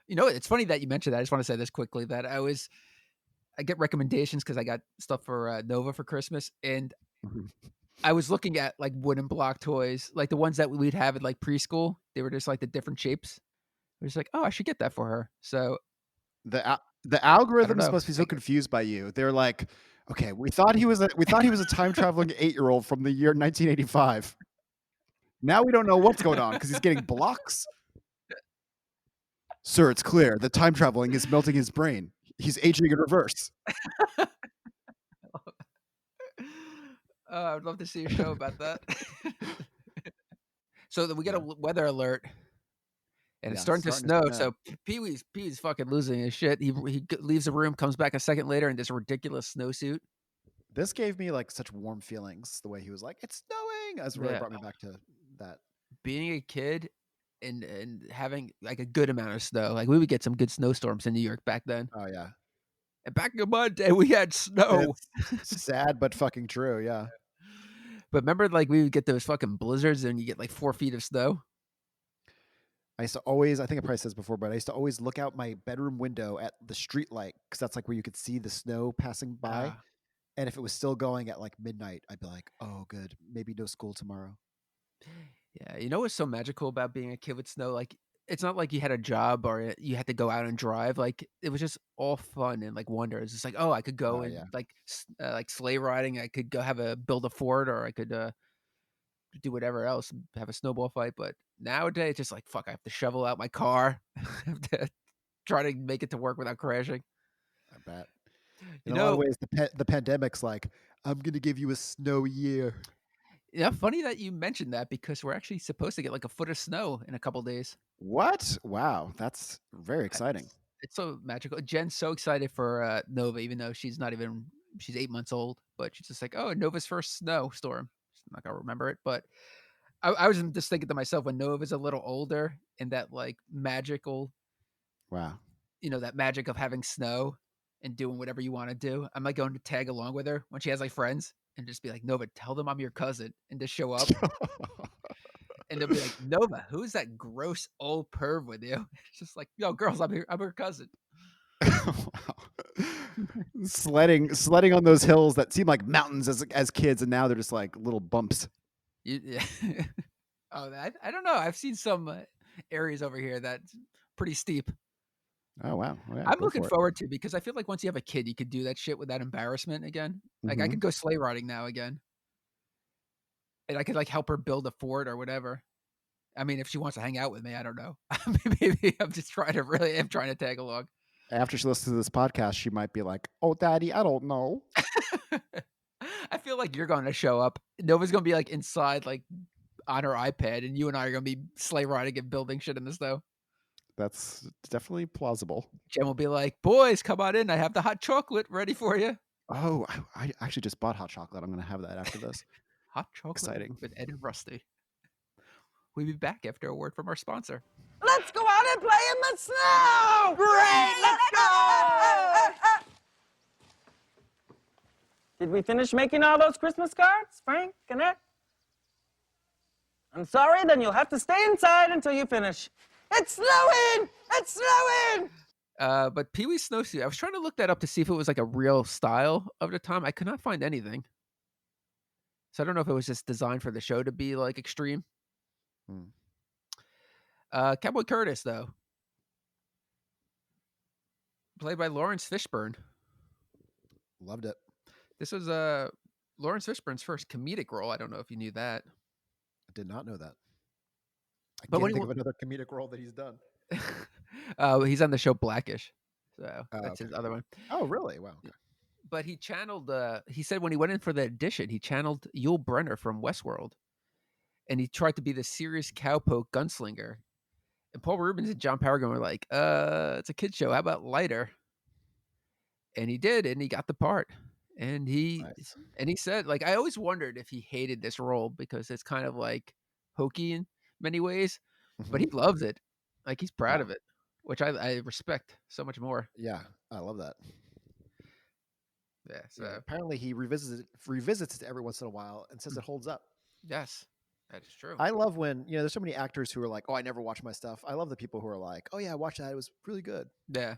You know, it's funny that you mentioned that. I just want to say this quickly, that I get recommendations because I got stuff for Nova for Christmas, and I was looking at like wooden block toys, like the ones that we'd have at like preschool. They were just like the different shapes. I was like, oh, I should get that for her. So The algorithm is know. supposed to be so confused by you. They're like, okay, we thought he was a time traveling 8-year-old from the year 1985. Now we don't know what's going on because he's getting blocks. Sir, it's clear that time traveling is melting his brain. He's aging in reverse. I would love to see a show about that. So we get a weather alert, and it's starting to snow. So Pee Wee's fucking losing his shit. He leaves the room, comes back a second later in this ridiculous snowsuit. This gave me like such warm feelings. The way he was like, "It's snowing," that's really brought me back to that. Being a kid and having like a good amount of snow. Like we would get some good snowstorms in New York back then. Oh yeah. And back in my day, we had snow. It's sad but fucking true. Yeah. But remember, like we would get those fucking blizzards, and you get like 4 feet of snow. I used to always, I think I probably said this before, but I used to always look out my bedroom window at the street light because that's like where you could see the snow passing by. And if it was still going at like midnight, I'd be like, oh, good. Maybe no school tomorrow. Yeah, you know what's so magical about being a kid with snow? Like, it's not like you had a job or you had to go out and drive. Like, it was just all fun and like wonder. It's just like, oh, I could go Oh, and yeah. like sleigh riding. I could go build a fort, or I could do whatever else, have a snowball fight. But nowadays, it's just like, fuck, I have to shovel out my car, I have to try to make it to work without crashing. I bet. You In a lot of know, ways, the pandemic's like, I'm going to give you a snow year. yeah, funny that you mentioned that because we're actually supposed to get like a foot of snow in a couple days. What? Wow. That's very exciting. It's so magical. Jen's so excited for Nova, even though she's 8 months old. But she's just like, oh, Nova's first snowstorm. She's not gonna remember it, but I was just thinking to myself when Nova's a little older and that like magical, Wow. that magic of having snow and doing whatever you want to do. I'm like going to tag along with her when she has like friends and just be like, Nova, tell them I'm your cousin, and just show up. And they'll be like, Nova, who's that gross old perv with you? It's just like, yo, girls, I'm her cousin. Wow. Sledding on those hills that seem like mountains as kids, and now they're just like little bumps. Yeah. Oh, I don't know. I've seen some areas over here that's pretty steep. Oh wow. Yeah, I'm go looking for it. forward to it because I feel like once you have a kid, you could do that shit without embarrassment again. Like I Mhm. could go sleigh riding now again, and I could like help her build a fort or whatever. I mean, if she wants to hang out with me, I don't know. Maybe I'm just trying to tag along. After she listens to this podcast, she might be like, "Oh, Daddy, I don't know." I feel like you're going to show up. Nova's going to be like inside, like on her iPad, and you and I are going to be sleigh riding and building shit in the snow. That's definitely plausible. Jen will be like, "Boys, come on in. I have the hot chocolate ready for you." Oh, I actually just bought hot chocolate. I'm going to have that after this. Hot chocolate Exciting. with Ed and Rusty. We'll be back after a word from our sponsor. Let's go out and play in the snow! Great, let's go! Did we finish making all those Christmas cards, Frank, Annette? I'm sorry, then you'll have to stay inside until you finish. It's snowing! It's snowing! But Pee Wee's snowsuit, I was trying to look that up to see if it was like a real style of the time. I could not find anything. So I don't know if it was just designed for the show to be like extreme. Cowboy Curtis, though, played by Lawrence Fishburne. Loved it. This was Lawrence Fishburne's first comedic role. I don't know if you knew that. I did not know that. I But can't when he think of another comedic role that he's done. He's on the show Blackish, so that's his okay. other one. Oh, really? Wow. Okay. But he channeled. He said when he went in for the audition, he channeled Yul Brynner from Westworld, and he tried to be the serious cowpoke gunslinger. And Paul Rubens and John Paragon were like, it's a kid show. How about lighter? And he did, and he got the part. And he said, like, I always wondered if he hated this role because it's kind of like hokey in many ways, but he loves it. Like, he's proud of it, which I respect so much more. Yeah, I love that. Yeah. So apparently he revisits it every once in a while and says it holds up. yes, that is true. I love when, there's so many actors who are like, oh, I never watch my stuff. I love the people who are like, oh yeah, I watched that. It was really good. Yeah.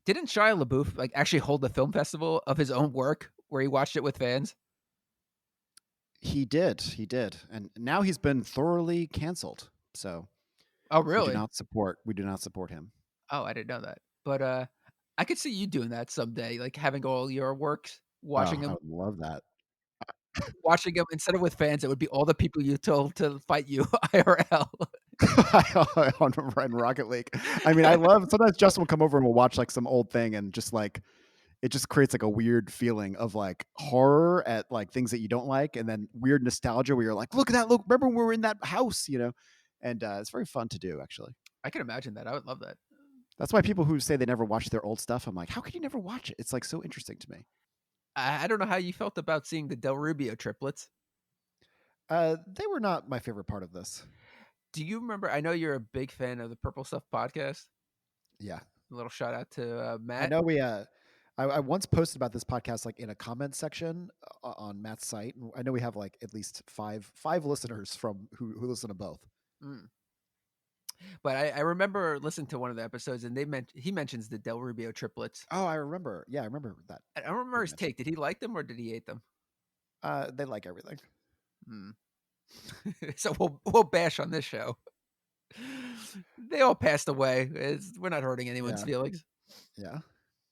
Didn't Shia LaBeouf like actually hold the film festival of his own work where he watched it with fans? He did. And now he's been thoroughly canceled. So oh really? We do not support him. Oh, I didn't know that. But I could see you doing that someday, like having all your works, watching them. I would love that. Watching them instead of with fans, it would be all the people you told to fight you IRL. on Rocket League. I mean, I love sometimes Justin will come over and we'll watch like some old thing and just like it just creates like a weird feeling of like horror at like things that you don't like, and then weird nostalgia where you're like, look at that, look, remember we were in that house, and it's very fun to do actually. I can imagine that. I would love that. That's why people who say they never watch their old stuff, I'm like, how could you never watch it? It's like so interesting to me. I don't know how you felt about seeing the Del Rubio triplets. They were not my favorite part of this. Do you remember? I know you're a big fan of the Purple Stuff podcast. Yeah. A little shout out to Matt. I know we. I once posted about this podcast like in a comment section on Matt's site. And I know we have like at least five listeners from who listen to both. But I remember listening to one of the episodes, and he mentions the Del Rubio triplets. Oh, I remember. Yeah, I remember that. I don't remember his take. Did he like them or did he hate them? They like everything. Hmm. So we'll bash on this show. They all passed away. We're not hurting anyone's Yeah. feelings. Yeah.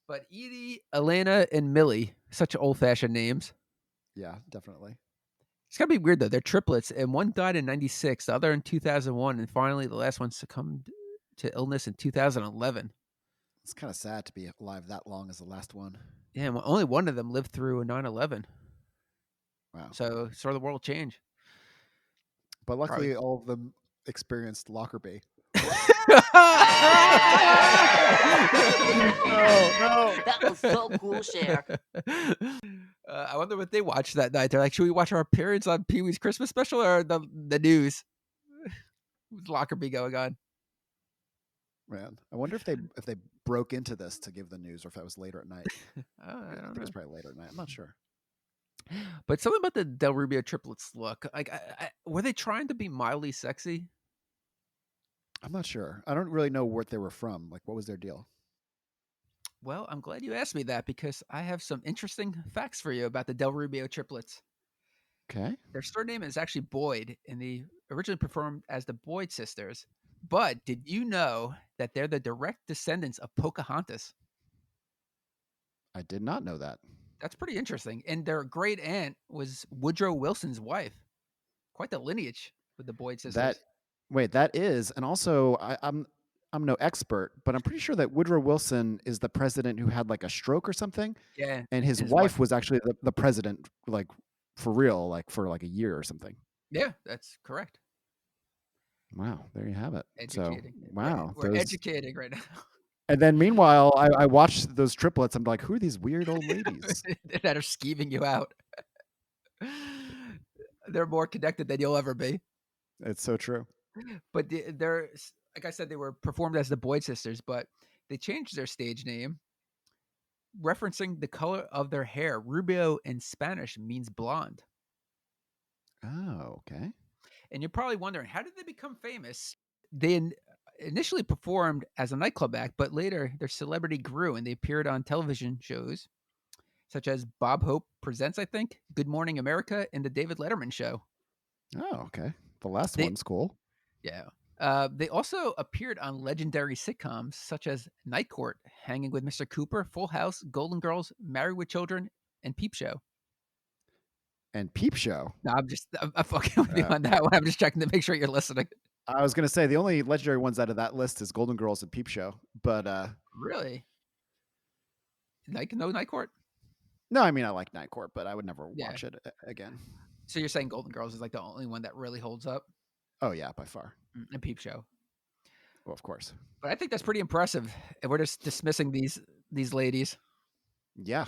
But Edie, Elena, and Millie, such old-fashioned names. Yeah, definitely. It's gotta be weird though. They're triplets, and one died in '96, the other in 2001, and finally the last one succumbed to illness in 2011. It's kind of sad to be alive that long as the last one. Yeah, and only one of them lived through 9/11. Wow. So saw the world change. But luckily, all of them experienced Lockerbie. No. That was so cool, Cher. I wonder what they watched that night. They're like, should we watch our appearance on Pee Wee's Christmas special or the news? With Lockerbie going on. Man, I wonder if they broke into this to give the news, or if that was later at night. I I don't think know. it's probably later at night. I'm not sure. But something about the Del Rubio triplets look like, were they trying to be mildly sexy? I'm not sure. I don't really know what they were from. Like, what was their deal? Well, I'm glad you asked me that because I have some interesting facts for you about the Del Rubio triplets. Okay. Their surname is actually Boyd, and they originally performed as the Boyd sisters. But did you know that they're the direct descendants of Pocahontas? I did not know that. That's pretty interesting. And their great aunt was Woodrow Wilson's wife. Quite the lineage with the Boyd sisters. That is, and also I'm no expert, but I'm pretty sure that Woodrow Wilson is the president who had like a stroke or something. Yeah. And his wife was actually the president, like for real, like for like a year or something. Yeah, that's correct. Wow, there you have it. Educating. So, wow. We're educating right now. And then meanwhile, I watched those triplets. I'm like, who are these weird old ladies? That are scheming you out. They're more connected than you'll ever be. It's so true. But they're, like I said, they were performed as the Boyd sisters, but they changed their stage name, referencing the color of their hair. Rubio in Spanish means blonde. Oh, okay. And you're probably wondering, how did they become famous? They initially performed as a nightclub act, but later their celebrity grew and they appeared on television shows such as Bob Hope Presents, I think, Good Morning America, and The David Letterman Show. Oh, okay. The last one's cool. Yeah. They also appeared on legendary sitcoms such as Night Court, Hanging with Mr. Cooper, Full House, Golden Girls, Married with Children, and Peep Show. And Peep Show. No, I'm fucking with you on that one. I'm just checking to make sure you're listening. I was gonna say the only legendary ones out of that list is Golden Girls and Peep Show, but Really? No Night Court? no, I mean I like Night Court, but I would never watch it again. So you're saying Golden Girls is like the only one that really holds up? Oh yeah, by far. And Peep Show. Well, of course. But I think that's pretty impressive. And we're just dismissing these ladies. Yeah.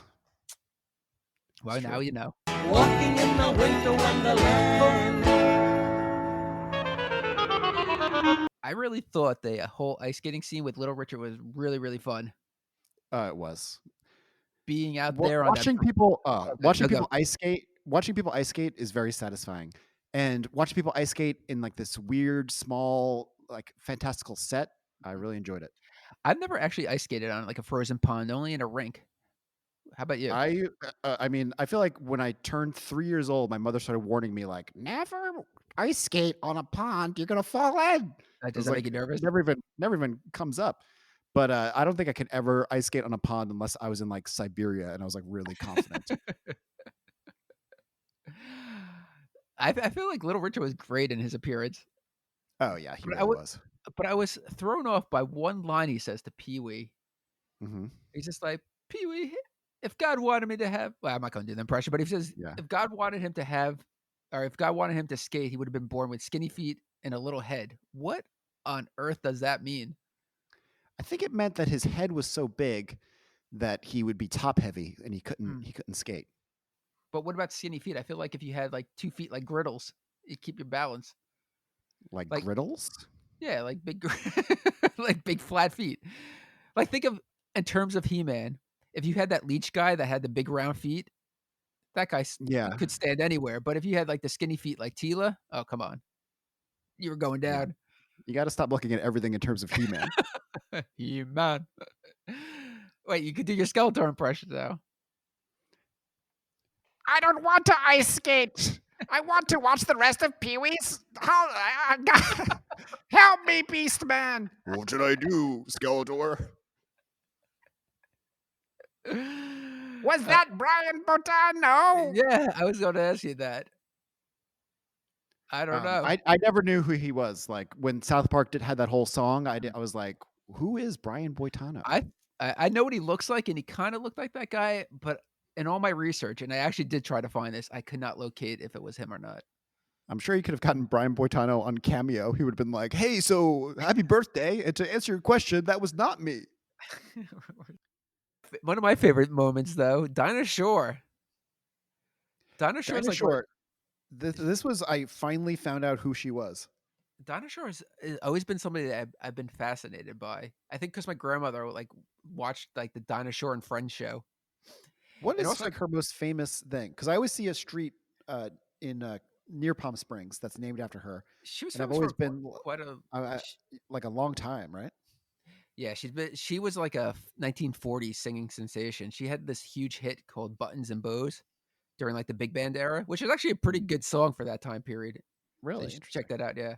Well, It's now true. you know. Walking in the winter wonderland. I really thought the whole ice skating scene with Little Richard was really, really fun. It was. Being out there on Watching people watching go. people ice skate. Watching people ice skate is very satisfying, and watching people ice skate in like this weird, small, like fantastical set, I really enjoyed it. I've never actually ice skated on like a frozen pond, only in a rink. How about you? I mean, I feel like when I turned 3 years old, my mother started warning me like, never ice skate on a pond. You're gonna fall in. Does that make you nervous? Never even comes up. But I don't think I could ever ice skate on a pond unless I was in like Siberia and I was like really confident. I feel like Little Richard was great in his appearance. Oh yeah, he But really was. But I was thrown off by one line he says to Pee Wee. Mm-hmm. He's just like, Pee Wee, if God wanted me to have, well, I'm not going to do the impression, but he says, Yeah. if God wanted him to have, or if God wanted him to skate, he would have been born with skinny feet and a little head. What on earth does that mean? I think it meant that his head was so big that he would be top heavy and he couldn't skate. But what about skinny feet? I feel like if you had like 2 feet like griddles, you'd keep your balance. Like Like- griddles? Yeah, like big, like big flat feet. Like think of in terms of He-Man. If you had that leech guy that had the big round feet, that guy Yeah. could stand anywhere. But if you had like the skinny feet like Tila, oh come on, you were going down. You got to stop looking at everything in terms of He-Man. He-Man. Wait, you could do your Skeletor impression though. I don't want to ice skate. I want to watch the rest of Pee-wee's. Help me, Beast Man. What should I do, Skeletor? Was that Brian Botano? Yeah, I was going to ask you that. I don't know. I never knew who he was. Like when South Park had that whole song, I was like, who is Brian Boitano? I know what he looks like, and he kind of looked like that guy, but in all my research, and I actually did try to find this, I could not locate if it was him or not. I'm sure you could have gotten Brian Boitano on Cameo. He would have been like, hey, so happy birthday. And to answer your question, that was not me. One of my favorite moments, though, Dinah Shore. Dinah Shore's Dinah like Shore. This was, I finally found out who she was. Dinah Shore has always been somebody that I've been fascinated by. I think because my grandmother like watched like the Dinah Shore and Friends show. What And is also- like her most famous thing? Because I always see a street in near Palm Springs that's named after her. She was And I've famous always for been quite a like a long time, right? yeah. She was like a 1940s singing sensation. She had this huge hit called "Buttons and Bows" during like the big band era, which is actually a pretty good song for that time period. So Really? you should check that out. Yeah.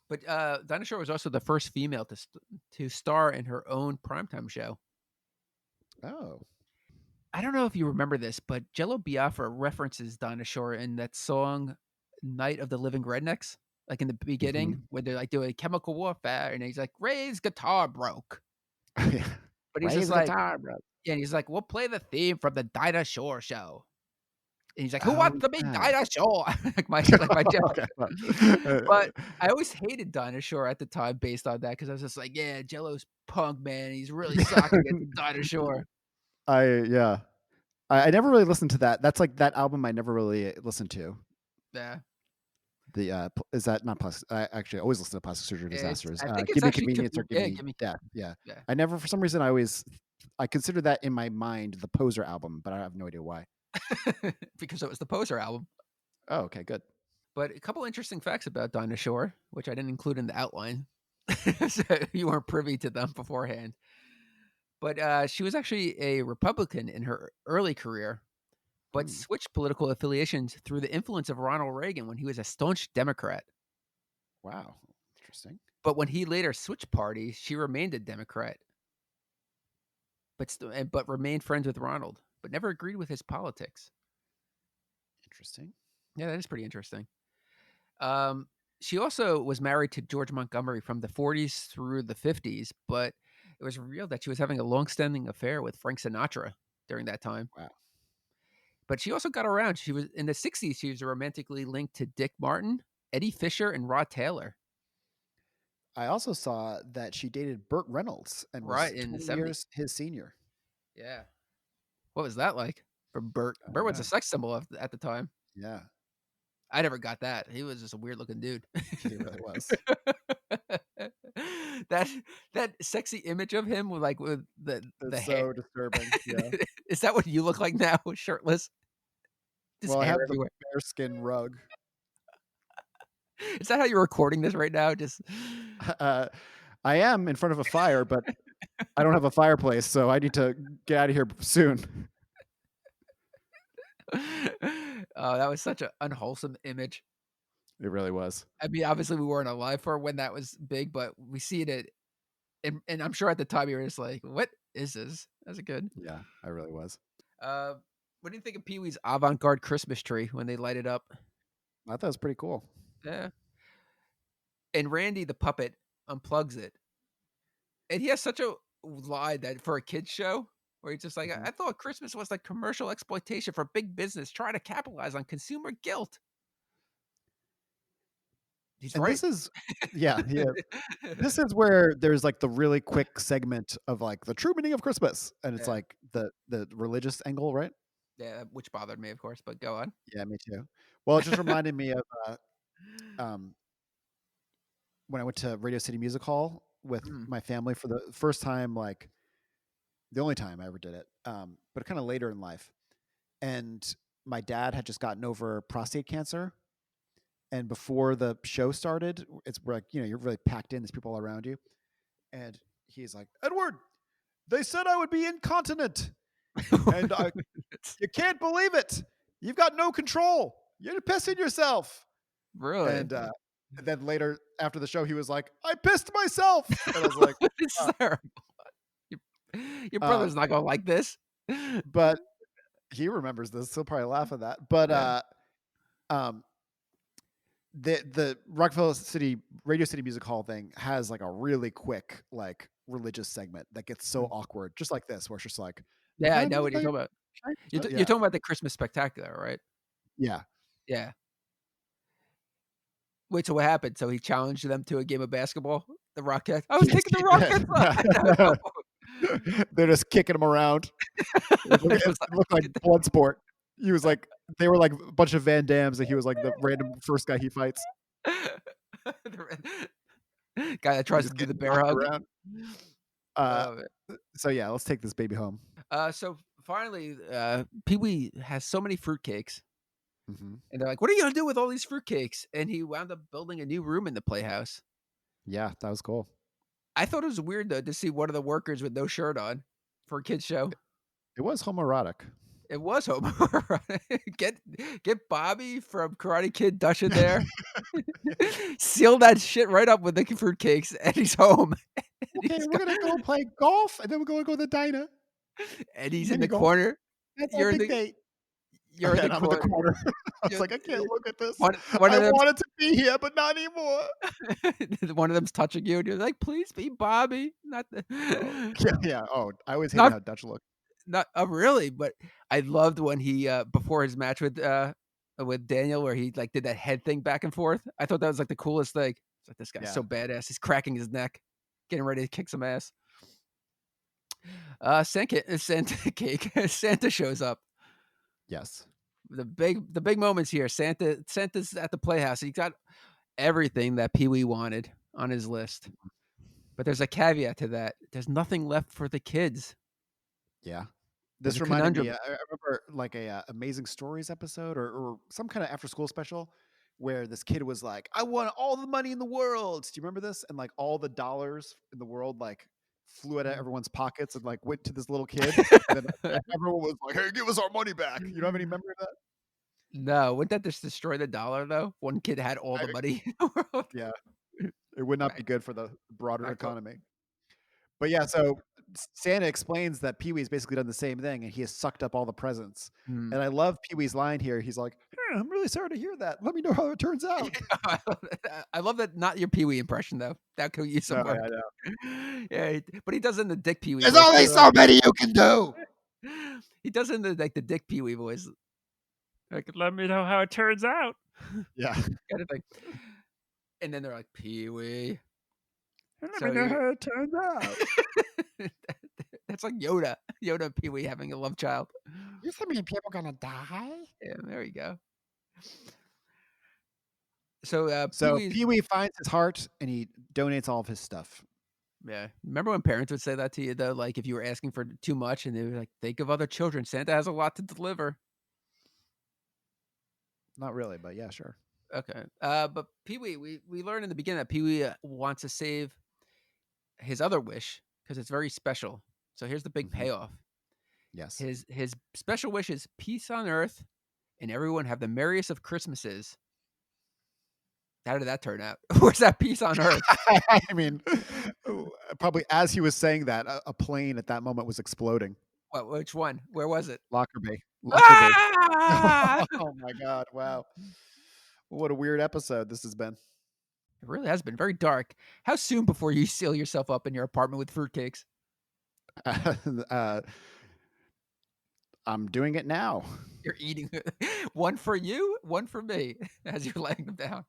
But Dinah Shore was also the first female to star in her own primetime show. Oh. I don't know if you remember this, but Jello Biafra references Dinah Shore in that song "Night of the Living Rednecks," like in the beginning when they're like doing chemical warfare, and he's like, "Ray's guitar broke," Yeah. but he's Ray's just like, guitar, bro. yeah, and he's like, "We'll play the theme from the Dinah Shore show." And he's like, "Who Oh, wants to be yeah. Dinah Shore?" like my Jello. Okay. But I always hated Dinah Shore at the time based on that because I was just like, yeah, Jello's punk, man. He's really sucking at Dinah Shore. I never really listened to that. That's like that album I never really listened to. Yeah. The is that not plastic? I actually always listen to Plastic Surgery Disasters. I think it's Give me actually convenience or give me Give Me death. Yeah. Yeah. I never, for some reason, I consider that in my mind the Poser album, but I have no idea why. because it was the Poser album. Oh, okay, good. But a couple interesting facts about Dinah Shore, which I didn't include in the outline, so you weren't privy to them beforehand. But she was actually a Republican in her early career, but switched political affiliations through the influence of Ronald Reagan when he was a staunch Democrat. Wow, interesting. But when he later switched parties, she remained a Democrat, but remained friends with Ronald, but never agreed with his politics. Interesting. Yeah, that is pretty interesting. She also was married to George Montgomery from the 40s through the 50s, but it was revealed that she was having a long-standing affair with Frank Sinatra during that time. Wow. But she also got around. She was in the 60s. She was romantically linked to Dick Martin, Eddie Fisher, and Rod Taylor. I also saw that she dated Burt Reynolds and was in the 20 years his senior. Yeah. What was that like for Burt? Burt was a sex symbol at the time. Yeah. I never got that. He was just a weird looking dude. He really was. that sexy image of him with the It's hair. so disturbing. Yeah. Is that what you look like now, shirtless? Just Well, I hair have everywhere. the bearskin rug. Is that how you're recording this right now? Just I am in front of a fire, but I don't have a fireplace, so I need to get out of here soon. oh, that was such an unwholesome image. It really was. I mean, obviously we weren't alive for when that was big, but we see it, and I'm sure at the time you were just like, "What is this?" That's good. Yeah, I really was. What do you think of Pee Wee's avant-garde Christmas tree when they light it up? I thought it was pretty cool. Yeah. And Randy the puppet unplugs it, and he has such a line that for a kids show where he's just like, "I thought Christmas was like commercial exploitation for big business trying to capitalize on consumer guilt." He's And right. this is, yeah. This is where there's like the really quick segment of like the true meaning of Christmas, and it's Yeah. like the religious angle, right? Yeah, which bothered me, of course, but go on. Yeah, me too. Well, it just reminded me of when I went to Radio City Music Hall with my family for the first time, like the only time I ever did it, but kind of later in life. And my dad had just gotten over prostate cancer, And before the show started, it's like, you're really packed in. There's people all around you. And he's like, Edward, they said I would be incontinent. And you can't believe it. You've got no control. You're pissing yourself. Really? And then later after the show, he was like, I pissed myself. And I was like, It's terrible. Your brother's not gonna like this. but he remembers this. He'll probably laugh at that. But the Rockefeller City Radio City Music Hall thing has like a really quick like religious segment that gets so awkward, just like this, where it's just like, Yeah, I know what you're talking about. You're talking about the Christmas Spectacular, right? Yeah. Yeah. Wait, so what happened? So he challenged them to a game of basketball? The Rockettes? I was taking the Rockettes. They're just kicking him around. It looked like blood sport. He was like, they were like a bunch of Van Dams, and he was like the random first guy he fights. Guy that tries to do the bear hug. So yeah, let's take this baby home. So finally, Pee Wee has so many fruitcakes. Mm-hmm. And they're like, what are you going to do with all these fruitcakes? And he wound up building a new room in the Playhouse. Yeah, that was cool. I thought it was weird, though, to see one of the workers with no shirt on for a kid's show. It was homoerotic. It was homoerotic. Get Bobby from Karate Kid Dush in there. Seal that shit right up with the fruitcakes, and he's home. Okay, we're going to go play golf, and then we're going to go to the diner. And he's in the corner. That's our big date. You're in the corner. I was like, I can't look at this. One I wanted to be here, but not anymore. One of them's touching you, and you're like, please be Bobby. Not the... Yeah. Oh, I always hated how Dutch looked. Not really, but I loved when he before his match with Daniel, where he like did that head thing back and forth. I thought that was like the coolest thing. It's like, this guy's so badass. He's cracking his neck, getting ready to kick some ass. Santa cake. Santa shows up. Yes. The big moments here. Santa's at the Playhouse. He got everything that Pee Wee wanted on his list. But there's a caveat to that. There's nothing left for the kids. Yeah. This reminded me, I remember like a Amazing Stories episode or some kind of after school special where this kid was like, I want all the money in the world. Do you remember this? And like all the dollars in the world like flew out of everyone's pockets and like went to this little kid. And then everyone was like, hey, give us our money back. You don't have any memory of that? No. Wouldn't that just destroy the dollar though? One kid had all the money in the world. Yeah. It would not be good for the broader economy. But yeah, so Santa explains that Pee Wee's basically done the same thing, and he has sucked up all the presents. And I love Pee Wee's line here. He's like, I'm really sorry to hear that. Let me know how it turns out. I love that. Not your Pee Wee impression, though. That could use some work. Yeah, but he does in the Dick Pee Wee. There's only so many you can do. He does in the Dick Pee Wee voice. Like, let me know how it turns out. Yeah. Kind of thing. And then they're like, Pee Wee. Let me know how it turns out. That's like Yoda. Yoda Pee Wee having a love child. You so many people gonna die? Yeah, there you go. So Pee Wee finds his heart and he donates all of his stuff. Yeah. Remember when parents would say that to you though? Like if you were asking for too much and they were like, think of other children. Santa has a lot to deliver. Not really, but yeah, sure. Okay. But Pee Wee, we learned in the beginning that Pee Wee wants to save his other wish because it's very special. So here's the big payoff. Yes. His special wish is peace on earth and everyone have the merriest of Christmases. How did that turn out? Where's that peace on earth? I mean, probably as he was saying that, a plane at that moment was exploding. What? Which one? Where was it? Lockerbie. Ah! Oh my God! Wow, what a weird episode this has been. It really has been very dark. How soon before you seal yourself up in your apartment with fruitcakes? I'm doing it now. You're eating one for you, one for me, as you're laying them down.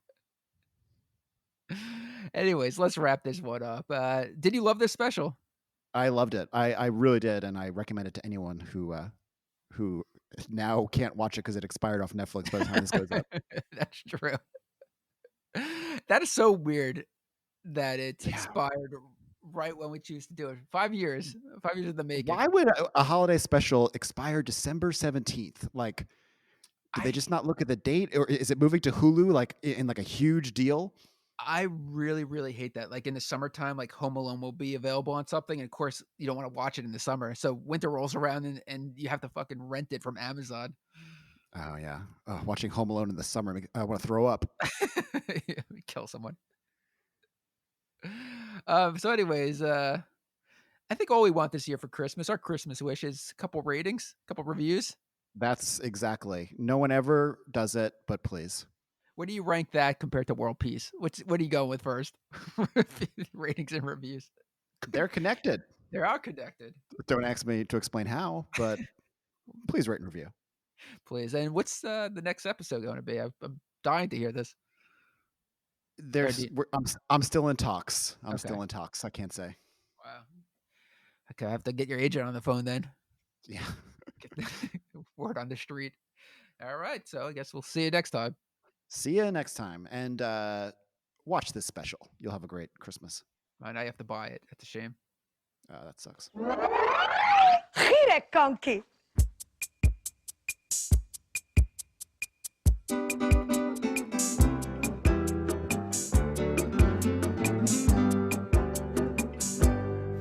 Anyways, let's wrap this one up. Did you love this special? I loved it. I really did, and I recommend it to anyone who now can't watch it because it expired off Netflix by the time this goes up. That's true. That is so weird that it's expired right when we choose to do it. 5 years. 5 years in the making. Why would a holiday special expire December 17th? Like, Did they just not look at the date, or is it moving to Hulu like in like a huge deal? I really, really hate that. Like in the summertime, like Home Alone will be available on something, and of course you don't want to watch it in the summer. So winter rolls around and you have to fucking rent it from Amazon. Oh yeah, watching Home Alone in the summer, I want to throw up. Kill someone. So anyways, I think all we want this year for Christmas, our Christmas wish, is a couple ratings, a couple reviews. That's exactly. No one ever does it, but please. Where do you rank that compared to World Peace? What are you going with first? Ratings and reviews. They're connected. They are connected. Don't ask me to explain how, but please rate and review. Please. And what's the next episode going to be? I'm dying to hear this. I'm still in talks. I'm Okay. still in talks. I can't say. Wow. Okay, I have to get your agent on the phone then. Yeah. Get the word on the street. All right, so I guess we'll see you next time. See you next time, and watch this special. You'll have a great Christmas. Now you have to buy it. That's a shame. That sucks. Gire, Conky.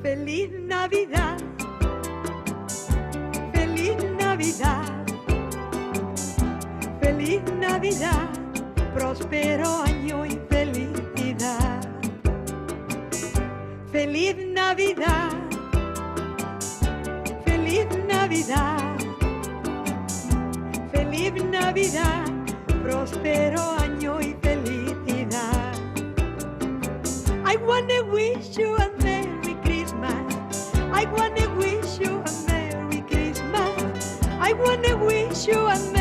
Feliz Navidad. Feliz Navidad. Feliz Navidad. Próspero año y felicidad. Feliz Navidad. Feliz Navidad. Feliz Navidad. Próspero año y felicidad. I wanna wish you a Merry Christmas. I wanna wish you a Merry Christmas. I wanna wish you a Merry